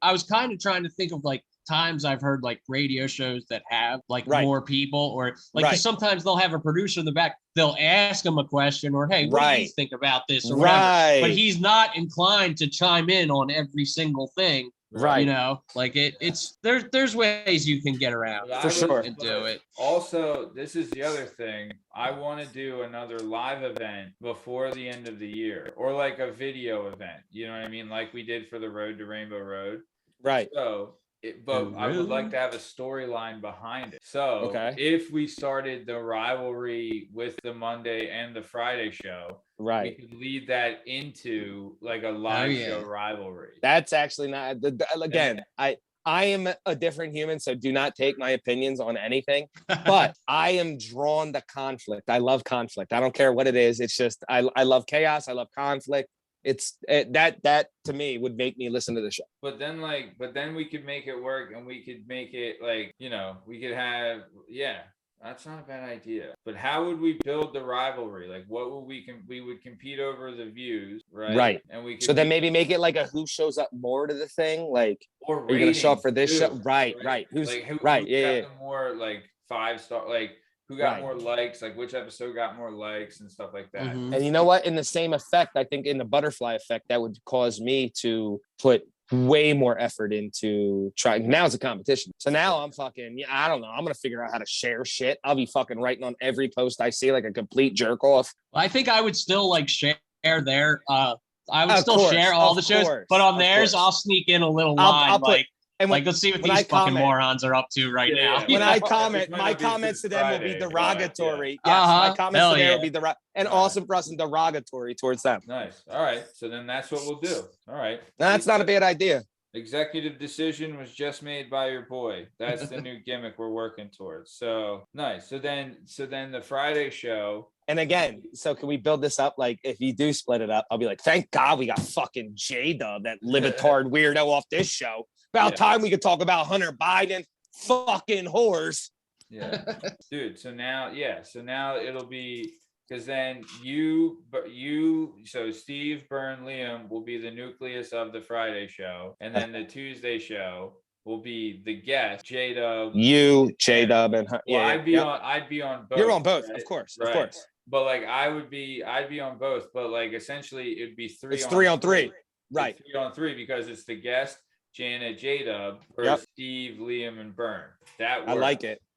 I was kind of trying to think of like times I've heard like radio shows that have like more people, or like 'cause sometimes they'll have a producer in the back. They'll ask him a question, or hey, what do you think about this, or whatever. But he's not inclined to chime in on every single thing. Right. You know, like it's there's ways you can get around for sure and do it. Also, this is the other thing. I want to do another live event before the end of the year, or like a video event. You know what I mean? Like we did for the Road to Rainbow Road. Right. So but I would like to have a storyline behind it. So if we started the rivalry with the Monday and the Friday show, we could lead that into like a live show rivalry. That's actually not again. I am a different human, so do not take my opinions on anything. But I am drawn to conflict. I love conflict. I don't care what it is. It's just I love chaos. I love conflict. That to me would make me listen to the show. But then we could make it work, and we could make it like, you know, we could have that's not a bad idea. But how would we build the rivalry? Like, what would we would compete over the views, right? Right. And we could so then maybe make it like a who shows up more to the thing, like or are you gonna show up for this show? Right. Who's like, who right? got the more like 5-star, like who got more likes, like which episode got more likes and stuff like that. And you know what? In the same effect, I think in the butterfly effect, that would cause me to put way more effort into trying. Now it's a competition. So now I'm fucking, I don't know. I'm going to figure out how to share shit. I'll be fucking writing on every post I see like a complete jerk off. I think I would still like share there. I would still share all the shows, but on theirs, I'll sneak in a little line. I'll put, and like, let's see what these fucking morons are up to right now. When I comment, my comments to them will be derogatory. My comments to them will be and awesome for us and derogatory towards them. Nice. All right. So then that's what we'll do. All right. That's not a bad idea. Executive decision was just made by your boy. That's the new gimmick we're working towards. So nice. So then the Friday show. And again, so can we build this up? Like, if you do split it up, I'll be like, thank God we got fucking J-Dub, that libetard weirdo off this show. About time we could talk about Hunter Biden fucking whores. Yeah, dude. So now it'll be, because then so Steve, Bern, Liam will be the nucleus of the Friday show, and then the Tuesday show will be the guest, J-Dub. You, J-Dub, and I'd be on both. You're on both, right? of course. But like I'd be on both. But like essentially it'd be three on three. Right. 3-on-3 because it's the guest, Janet, J-Dub, versus Steve, Liam, and Bern. That works.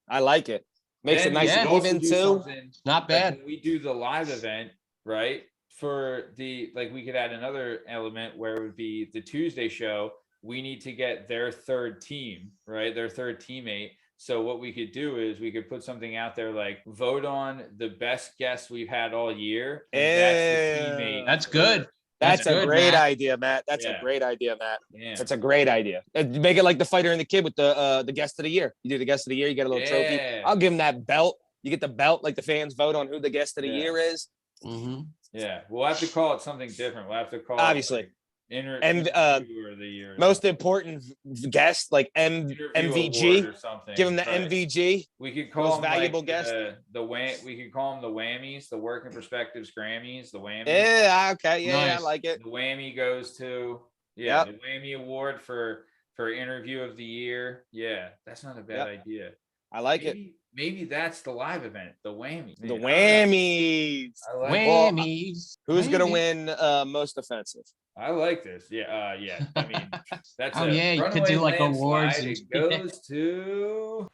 I like it. Makes it nice and even too. Not bad. Like we do the live event, right? For the, like, we could add another element where it would be the Tuesday show. We need to get their third team, right? Their third teammate. So what we could do is we could put something out there like vote on the best guests we've had all year. That's the teammate. That's good. That's a great idea, Matt. That's a great idea, Matt. Yeah. That's a great idea. Make it like the fighter and the kid with the guest of the year. You do the guest of the year, you get a little trophy. I'll give him that belt. You get the belt, like the fans vote on who the guest of the year is. Mm-hmm. Yeah, we'll have to call it something different. We'll have to call obviously the most important guest, like MVG or something. Give him the MVG. We could call most him valuable like guest. We could call him the whammies, the Working Perspectives Grammys, the whammies. Yeah, okay, yeah, nice. I like it. The whammy goes to the Whammy Award for Interview of the Year. Yeah, that's not a bad idea. I like it. Maybe that's the live event, the whammies. The whammies. I like Whammies. Who's gonna win most offensive? I like this. Yeah. I mean, that's you could do like awards. It goes to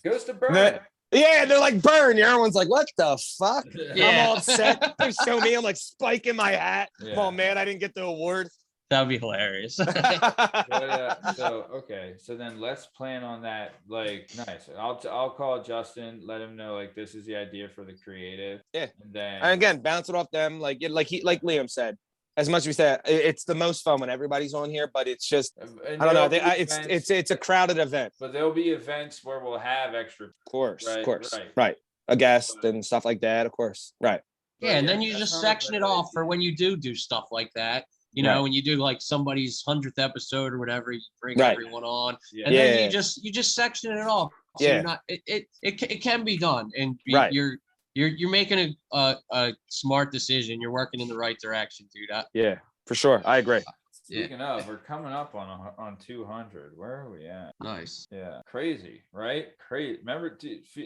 goes to Bern. Yeah, they're like Bern. Everyone's like, what the fuck? Yeah. I'm all upset. They show me, I'm like spiking my hat. Yeah. Oh man, I didn't get the award. That would be hilarious. So then let's plan on that. Like, nice. I'll call Justin, let him know like this is the idea for the creative. Yeah. And then again, bounce it off them. Like Liam said. As much as we said, it's the most fun when everybody's on here, but it's just I don't know. It's a crowded event. But there'll be events where we'll have extra. Of course, right. A guest and stuff like that. Of course, right. Yeah, and then you just section it off for when you do stuff like that. You know, when you do like somebody's 100th episode or whatever, you bring everyone on, and then you just section it off. So you're not, it can be done, and you're making a smart decision. You're working in the right direction, dude. Yeah, for sure. I agree. Speaking of, we're coming up on 200. Where are we at? Nice. Yeah, crazy, right? Crazy. Remember,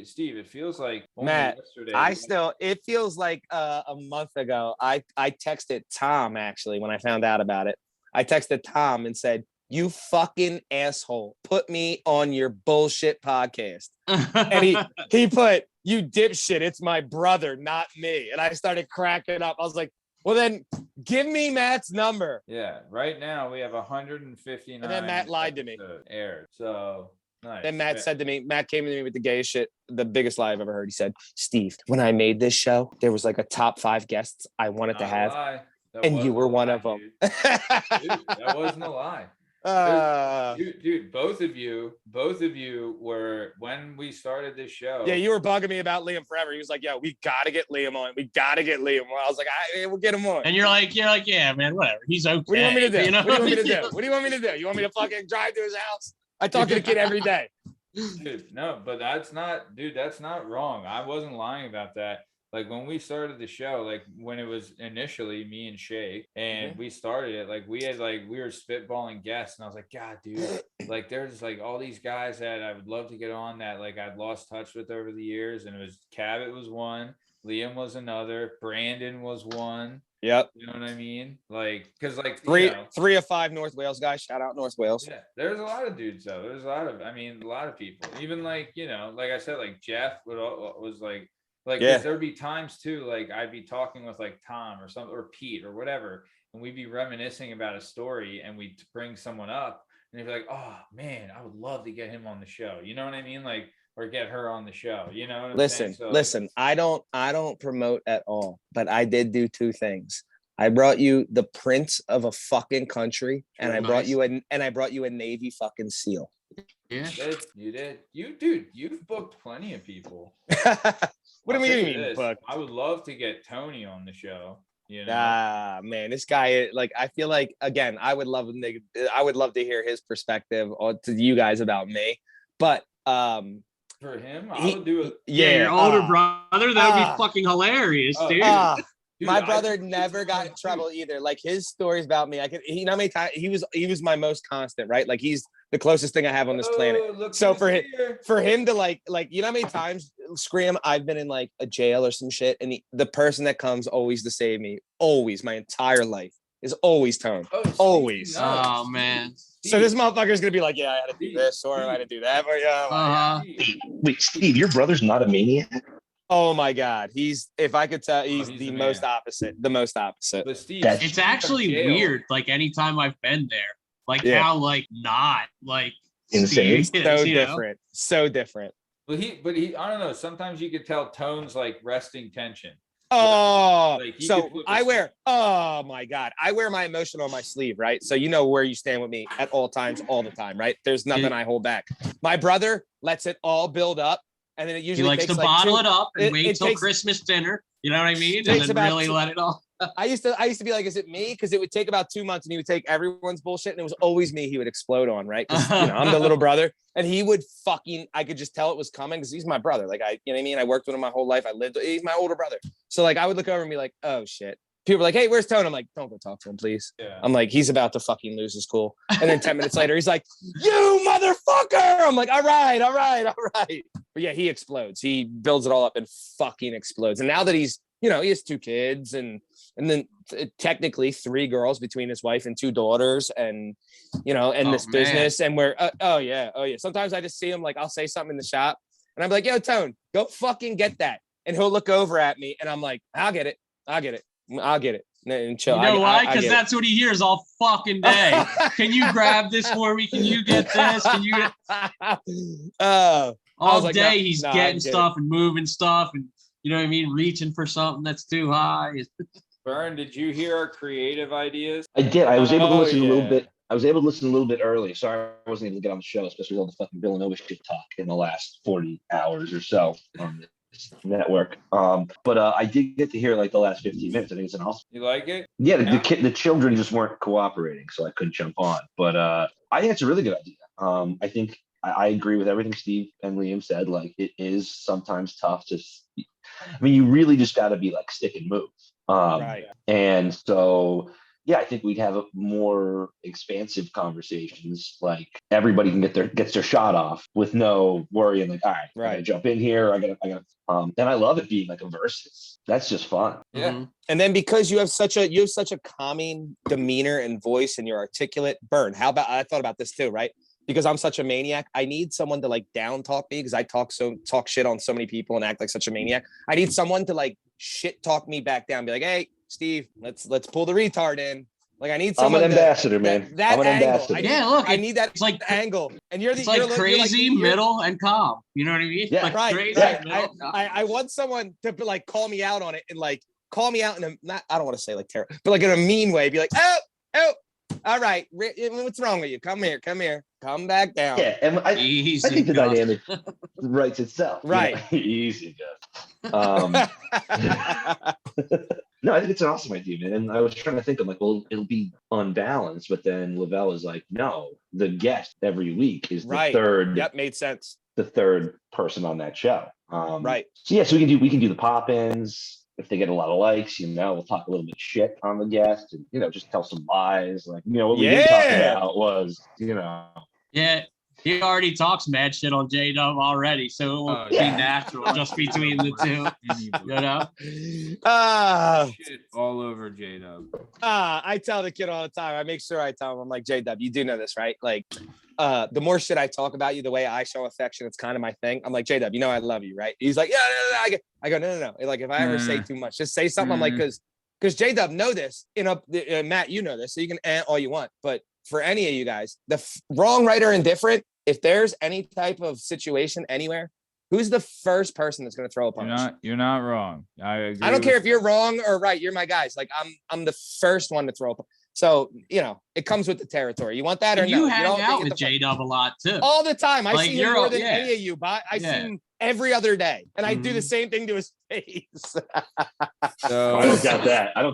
Steve? It feels like Matt. yesterday. It feels like a month ago. I texted Tom actually when I found out about it. I texted Tom and said, "You fucking asshole! Put me on your bullshit podcast." And he put, "You dipshit! It's my brother, not me." And I started cracking up. I was like, Well, then give me Matt's number. Yeah, right now we have 159. And then Matt lied to me. Aired. So nice. Then Matt said to me, Matt came to me with the gayest shit, the biggest lie I've ever heard. He said, Steve, when I made this show, there was like a top 5 guests I wanted to have. And you were one of them. Dude, that wasn't a lie. Dude, both of you were, when we started this show. Yeah, you were bugging me about Liam forever. He was like, "Yo, we gotta get Liam on. We gotta get Liam on." I was like, "We'll get him on." And you're like, yeah, man, whatever. He's okay. What do you want me to do? You know? What do you want me to do? What do you want me to do? You want me to fucking drive to his house? I talk to the kid every day. Dude, no, but that's not wrong. I wasn't lying about that. Like when we started the show, like when it was initially me and Shay and we started it, like we were spitballing guests and I was like, God, dude, like there's like all these guys that I would love to get on that like I'd lost touch with over the years. And it was Cabot was one, Liam was another, Brandon was one. Yep. You know what I mean? Like, cause like 3 of 5 North Wales guys. Shout out North Wales. Yeah, there's a lot of dudes though. There's a lot of people. Even like, like I said, like Jeff was like, there'd be times too, like I'd be talking with like Tom or something or Pete or whatever, and we'd be reminiscing about a story and we'd bring someone up and they'd be like, oh man, I would love to get him on the show. You know what I mean? Like, or get her on the show. You know what I'm saying? Listen, I don't promote at all, but I did do 2 things. I brought you the prince of a fucking country, and I brought you a Navy fucking SEAL. Yeah. You did. You've booked plenty of people. What do you mean? I would love to get Tony on the show. You know? Man, this guy, like, I feel like, again, I would love to hear his perspective to you guys about me. But for him, I would do it. Yeah, your older brother, that would be fucking hilarious, dude. Dude, my brother never got in trouble either. Like his stories about me, you know how many times he was my most constant, right? Like he's the closest thing I have on this planet. So for him to like, you know how many times, Scream, I've been in like a jail or some shit, and the person that comes always to save me, always, my entire life, is always Tone. Always. Oh man. So this motherfucker is gonna be like, yeah, I had to do this or I had to do that. But yeah. Wait, Steve, your brother's not a maniac? Oh my God, if I could tell, he's the most opposite. The most opposite. But Steve, it's actually weird. Like anytime I've been there, like how like not like insane, so different. But he, I don't know. Sometimes you could tell Tone's like resting tension. Oh, like so I wear. Oh my God, I wear my emotion on my sleeve, right? So you know where you stand with me at all times, all the time, right? There's nothing I hold back. My brother lets it all build up. And then it usually likes takes to bottle it up and wait till Christmas dinner. You know what I mean? And then really let it all. I used to be like, is it me? Because it would take about 2 months, and he would take everyone's bullshit, and it was always me. He would explode on, right? Because I'm the little brother, and he would I could just tell it was coming because he's my brother. Like you know what I mean? I worked with him my whole life. He's my older brother. So like I would look over and be like, oh shit. People were like, hey, where's Tone? I'm like, don't go talk to him, please. Yeah. I'm like, he's about to fucking lose his cool. And then 10 minutes later, he's like, you motherfucker. I'm like, all right. But yeah, he explodes. He builds it all up and fucking explodes. And now that he has 2 kids and then technically 3 girls between his wife and 2 daughters and, this business. And we're, oh yeah. Sometimes I just see him, like, I'll say something in the shop and I'm like, yo, Tone, go fucking get that. And he'll look over at me and I'm like, I'll get it. And chill. You know why? Because that's what he hears all fucking day. Can you grab this for me? Can you get this? Can you all day like, he's getting stuff and moving stuff and you know what I mean, reaching for something that's too high. Bern, did you hear our creative ideas? I did. I was able to listen a little bit. I was able to listen a little bit early. Sorry, I wasn't able to get on the show, especially with all the fucking Villanova shit talk in the last 40 hours or so on this network. But I did get to hear like the last 15 minutes. I think it's an awesome. You like it? Yeah, the children just weren't cooperating, so I couldn't jump on. But I think it's a really good idea. I think I agree with everything Steve and Liam said. Like, it is sometimes tough to. I mean, you really just got to be like stick and move. Right. And so, yeah, I think we'd have more expansive conversations. Like everybody gets their shot off with no worry and like, all right, I gotta jump in here. I gotta. And I love it being like a versus. That's just fun. Yeah. Mm-hmm. And then because you have such a calming demeanor and voice, and you're articulate. Bern, how about I thought about this too, right? Because I'm such a maniac, I need someone to like down talk me because I talk shit on so many people and act like such a maniac. I need someone to like shit talk me back down, be like, hey, Steve, let's pull the retard in. Like I need I'm someone. an ambassador, man. That I'm an angle. ambassador. Yeah, look, I need that it's like angle. And you're the it's like crazy, you're middle, and calm. You know what I mean? Yeah. Like right. crazy, Right. middle, calm. I want someone to like call me out on it and like call me out in a not. I don't want to say like terror, but like in a mean way. Be like, oh, all right. What's wrong with you? Come here. Come back down. Yeah, and I think the dynamic writes itself. Right. Easy, Jeff. No, I think it's an awesome idea, man. And I was trying to think, I'm like, well, it'll be unbalanced, but then Lavelle is like, no, the guest every week is the Right. third. Yep, made sense. The third person on that show. Right. So yeah, so we can do the pop-ins. If they get a lot of likes, we'll talk a little bit shit on the guest and, just tell some lies. Like, what we did talk about was, Yeah, he already talks mad shit on J-Dub already, so it will be natural just between the two. Shit all over J-Dub. I tell the kid all the time. I make sure I tell him, I'm like, J-Dub, you do know this, right? Like, the more shit I talk about you, the way I show affection, it's kind of my thing. I'm like, J-Dub, I love you, right? He's like, yeah. I go, no. Like, if I ever say too much, just say something. I'm like, because J-Dub know this. Matt, you know this, so you can all you want. But for any of you guys, the wrong, right, or indifferent, if there's any type of situation anywhere, who's the first person that's going to throw a punch? You're not wrong. I agree. I don't care if you're wrong or right. You're my guys. Like I'm the first one to throw a punch. So, it comes with the territory. You want that or no? You hang out with J-Dub a lot too. All the time. I see him more than yeah. any of you, but I see him every other day. And I do the same thing to his face. So, I don't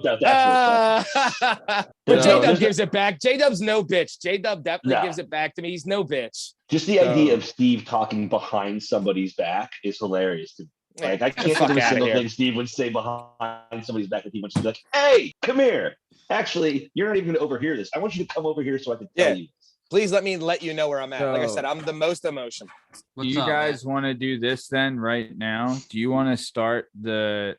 doubt that. But J-Dub gives it back. J-Dub's no bitch. J-Dub definitely gives it back to me. He's no bitch. Just the idea of Steve talking behind somebody's back is hilarious to me. Like, I can't think of a single thing Steve would say behind somebody's back that he would be like, hey, come here. Actually, you're not even going to overhear this. I want you to come over here so I can tell you this. Please let me let you know where I'm at. Like I said, I'm the most emotional. Do you guys want to do this then right now? Do you want to start the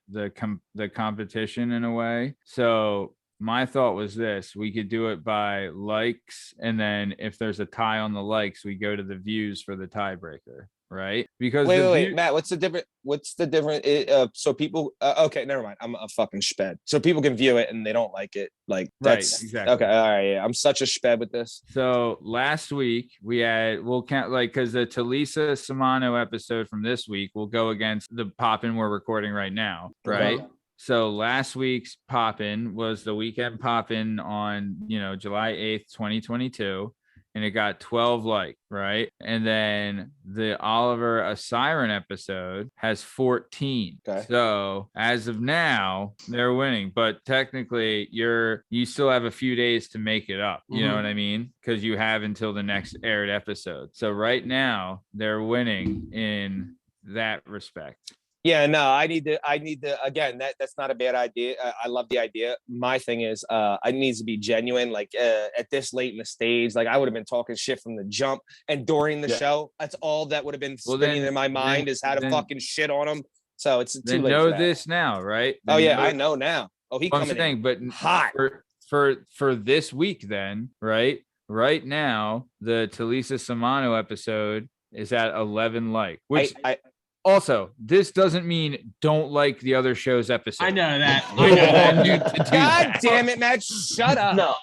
competition in a way? So my thought was this: we could do it by likes, and then if there's a tie on the likes, we go to the views for the tiebreaker, right? Because wait, Matt, what's the different? So people, okay, never mind. I'm a fucking sped. So people can view it and they don't like it. Like that's right, exactly. Okay. All right. Yeah, I'm such a sped with this. So last week we'll count because the Talisa Samano episode from this week will go against the pop-in we're recording right now, right? Okay. So last week's pop-in was the weekend pop-in on, July 8th, 2022. And it got 12 likes, right? And then the Oliver a Siren episode has 14. Okay. So as of now, they're winning. But technically, you still have a few days to make it up. You know what I mean? Because you have until the next aired episode. So right now, they're winning in that respect. Yeah, no, I need to again, that's not a bad idea. I love the idea. My thing is it needs to be genuine. Like at this late in the stage, like I would have been talking shit from the jump and during the show. That's all that would have been spinning in my mind is how to fucking shit on them. So it's too late. Know this now, right? Oh yeah, I know now. Oh, he coming in but hot for this week then, right? Right now, the Talisa Samano episode is at 11 likes, which also, this doesn't mean don't like the other show's episode. I know that. God damn it, Matt! Shut up. No.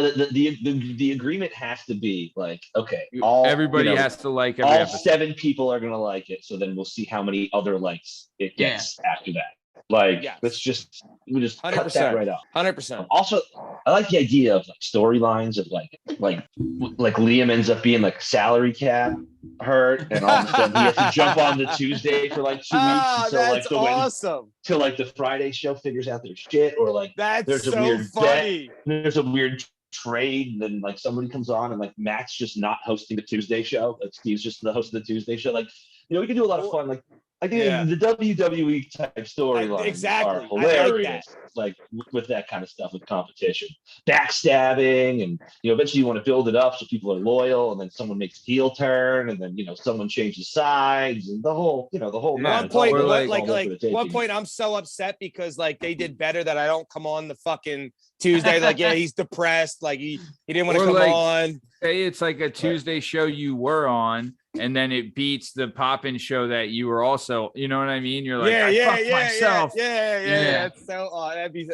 The agreement has to be like, okay, everybody has to like every episode. 7 people are gonna like it. So then we'll see how many other likes it gets after that. Like, we just 100%. Cut that right out. 100%. Also, I like the idea of like storylines of like Liam ends up being like salary cap hurt, and all of a sudden he has to jump on the Tuesday for like 2 weeks until awesome. Till like the Friday show figures out their shit, or like there's a so weird funny. There's a weird trade, and then like somebody comes on and like Matt's just not hosting the Tuesday show, like Steve's just the host of the Tuesday show. Like, we can do a lot of fun. Like I think the WWE type storylines are hilarious. Like with that kind of stuff, with competition, backstabbing, and eventually you want to build it up so people are loyal, and then someone makes a heel turn, and then someone changes sides, and the whole One point, I'm so upset because like they did better that I don't come on the fucking Tuesday. Like, yeah, he's depressed. Like he didn't want to come on. say it's like a Tuesday show you were on, and then it beats the pop-in show that you were also, you know what I mean? You're like, I fucked myself. Yeah.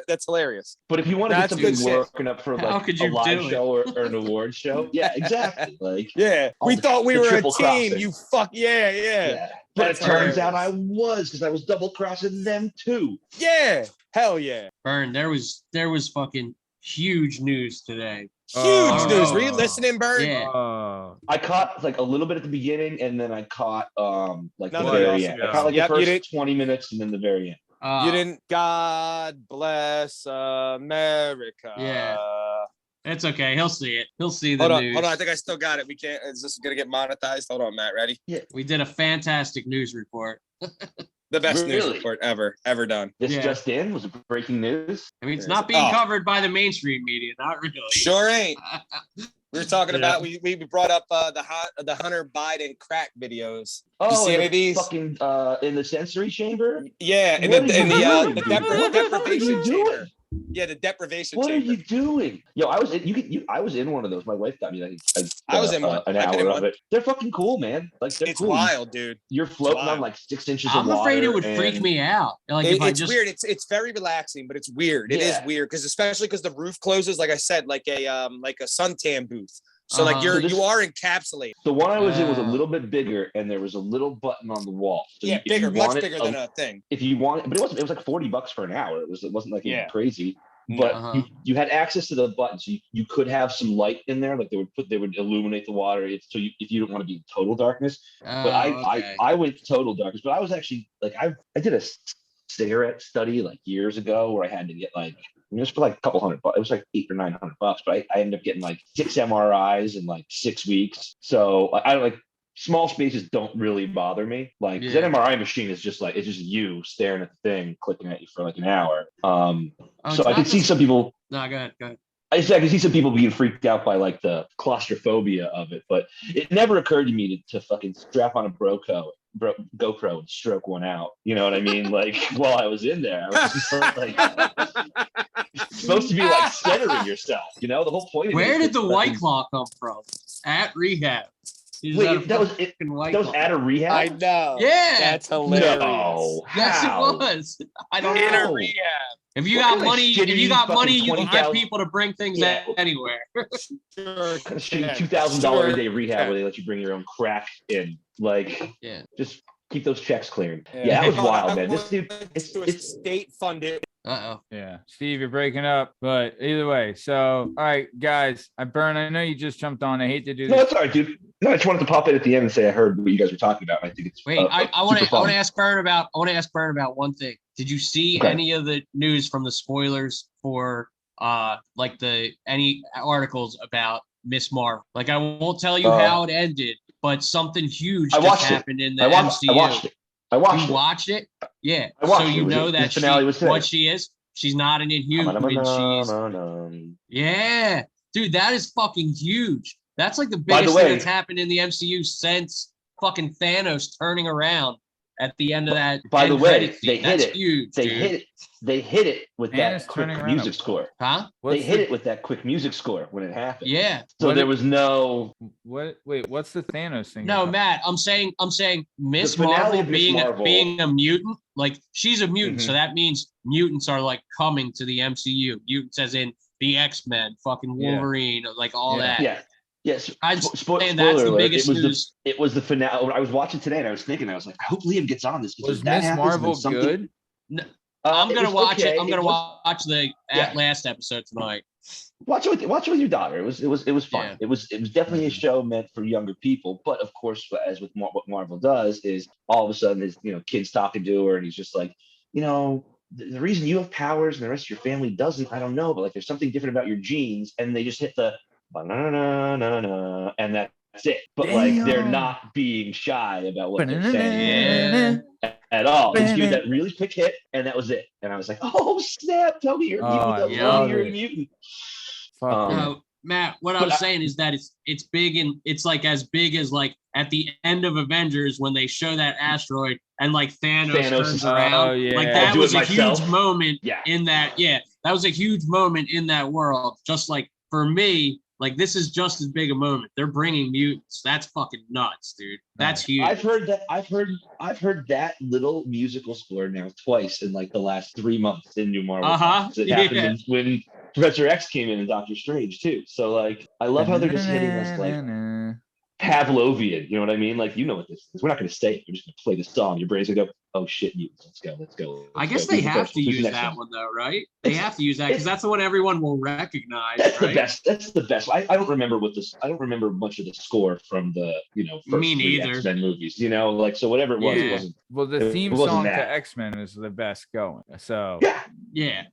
That's hilarious. But if you want to get That's good something shit. working up for How like could a you live do it? show or an award show, yeah, exactly. Like, Yeah, all we the- thought we the were a triple team. crossing. You fuck yeah. But That's it turns out hilarious. I was, because I was double crossing them too. Yeah, hell yeah. Bern, there was fucking huge news today. Huge news. Oh. Were you listening, Bern? Yeah. Oh, I caught like a little bit at the beginning, and then I caught like None the of it very else, end. yeah. I caught like Yep, the you first 20 minutes and then the very end. You didn't. God bless America. Yeah. It's okay. He'll see it. He'll see the Hold on, news. hold on. I think I still got it. We can't. Is this gonna get monetized? Hold on, Matt. Ready? We did a fantastic news report. The best news Really? report ever done. This Yeah. just in was breaking news. I mean, it's Yes. not being Oh. covered by the mainstream media. Not really. Sure ain't. We were talking Yeah. about. We brought up the Hunter Biden crack videos. Oh, see and any of the these? fucking in the sensory chamber. Yeah, and What the are and you the doing, the dude? deprivation What are you doing? chamber. Yeah, the deprivation What are chamber. you doing? Yo, I was in, I was in one of those. My wife got me like I was in one. an I've been in hour of one. it. They're fucking cool, man. Like they're It's cool. wild, dude. You're floating wild. on like 6 inches I'm of water. afraid it would freak and- me out. Like if I It's just weird. It's very relaxing, but it's weird. It is Yeah. weird because especially because the roof closes, like I said, like a suntan booth. So like Uh-huh. you are encapsulated. The one I was in was a Oh. little bit bigger, and there was a little button on the wall. So Yeah, if you bigger, much wanted bigger than a thing. If you want, but it was like $40 for an hour. It wasn't like Yeah. crazy. But Uh-huh. you had access to the buttons. You could have some light in there, like they would illuminate the water. If you don't want to be in total darkness. But okay. I went total darkness. But I was actually like I did a cigarette study like years ago where I had to get like it was for like a couple $100. It was like $800 or $900, but I ended up getting like 6 MRIs in like 6 weeks. So I don't like small spaces don't really bother me. Like 'cause Yeah. that MRI machine is just like it's just you staring at the thing, clicking at you for like an hour. Oh, So it's I not could see just- some people. No, go ahead. I can see some people being freaked out by like the claustrophobia of it, but it never occurred to me to fucking strap on a GoPro and stroke one out. You know what I mean? Like while I was in there, I was just like supposed to be like centering yourself. You know, the whole point. Of it Where is did the to White fucking- Claw come from? At rehab. He's at a Wait, that was it. fucking White That was Claw. at a rehab. I know. Yeah. That's hilarious. No, Yes, how? it was. I don't In know. a rehab. If you What got kind of money, shitty if you got fucking money, you can get 20,000 people to bring things Yeah. anywhere. Sure. Kind of shitty Yeah. $2,000 a day rehab Sure. where they let you bring your own crack in. Like, Yeah. just keep those checks clearing. Yeah, that was wild, man. This dude, it's state funded. Uh-oh. yeah. Steve, you're breaking up, but either way. So, all right, guys, Bern, I know you just jumped on. I hate to do no, this. it's all right, dude. No, I just wanted to pop in at the end and say I heard what you guys were talking about. I think it's Wait, I want super to fun. ask Bern about one thing. Did you see Okay. any of the news from the spoilers for like any articles about Miss Marvel? Like I won't tell you how it ended, but something huge I just watched it. happened in the I watched MCU. it. You Watched it? Yeah. I watched so it. you It was- know the that finale was today. what she is. She's not an Inhuman. She's yeah, dude. That is fucking huge. That's like the By the biggest way- thing that's happened in the MCU since fucking Thanos turning around at the end of that. By the end way, credit scene. they hit That's it. huge. They dude. hit it. They hit it with Man, that it's quick turning around. music score. Huh? They hit it with that quick music score when it happened. Yeah. So What there it- was no. What? Wait, what's the Thanos thing? No, you're talking Matt. I'm saying Miss The finale Marvel of Miss being Marvel- being a mutant. Like she's a mutant, Mhm. so that means mutants are like coming to the MCU. Mutants as in the X-Men, fucking Yeah. Wolverine, like all Yeah. that. Yeah. Yes. I'm Spoiler saying that's the alert, biggest news. It was the finale. I was watching today and I was thinking, I was like, I hope Liam gets on this. because Was if that Miss happens, then Marvel something- good? I'm it gonna was watch okay. it. I'm gonna It was- watch the Yeah. last episode tonight. Watch it with your daughter. It was fun. Yeah. It was definitely a show meant for younger people. But of course, as with what Marvel does, is all of a sudden is kids talking to her, and he's just like, the reason you have powers and the rest of your family doesn't, I don't know, but like there's something different about your genes, and they just hit the banana, and that's it. But like they're Damn. not being shy about what they're saying at all. They just gave that really quick hit, and that was it. And I was like, oh snap! Tell me you're a Oh, mutant. I Tell love me you're a it. mutant. Fuck Um, yeah. No, Matt, what I but was saying is that it's big and it's like as big as like at the end of Avengers when they show that asteroid and like Thanos turns is- around. Oh, yeah. Like I'll that do it was a myself. huge moment Yeah. in that. Yeah, that was a huge moment in that world. Just like for me, Like, this is just as big a moment. They're bringing mutants. That's fucking nuts, dude. That's huge. I've heard that little musical score now twice in like the last 3 months in New Marvel. It happened when Professor X came in and Doctor Strange too. So like, I love how they're just hitting us like Pavlovian. You know what I mean? Like, you know what this is. We're not going to say it. We're just going to play the song. Your brain's going to go, oh shit, mutants. Let's go. I guess they have to use that one though, right? They have to use that because that's the one everyone will recognize. That's right? the best. That's the best. I don't remember I don't remember much of the score from the first Me neither. X-Men movies. Like, so whatever it was, it wasn't. Well, the theme wasn't song that. to X-Men is the best going. So Yeah.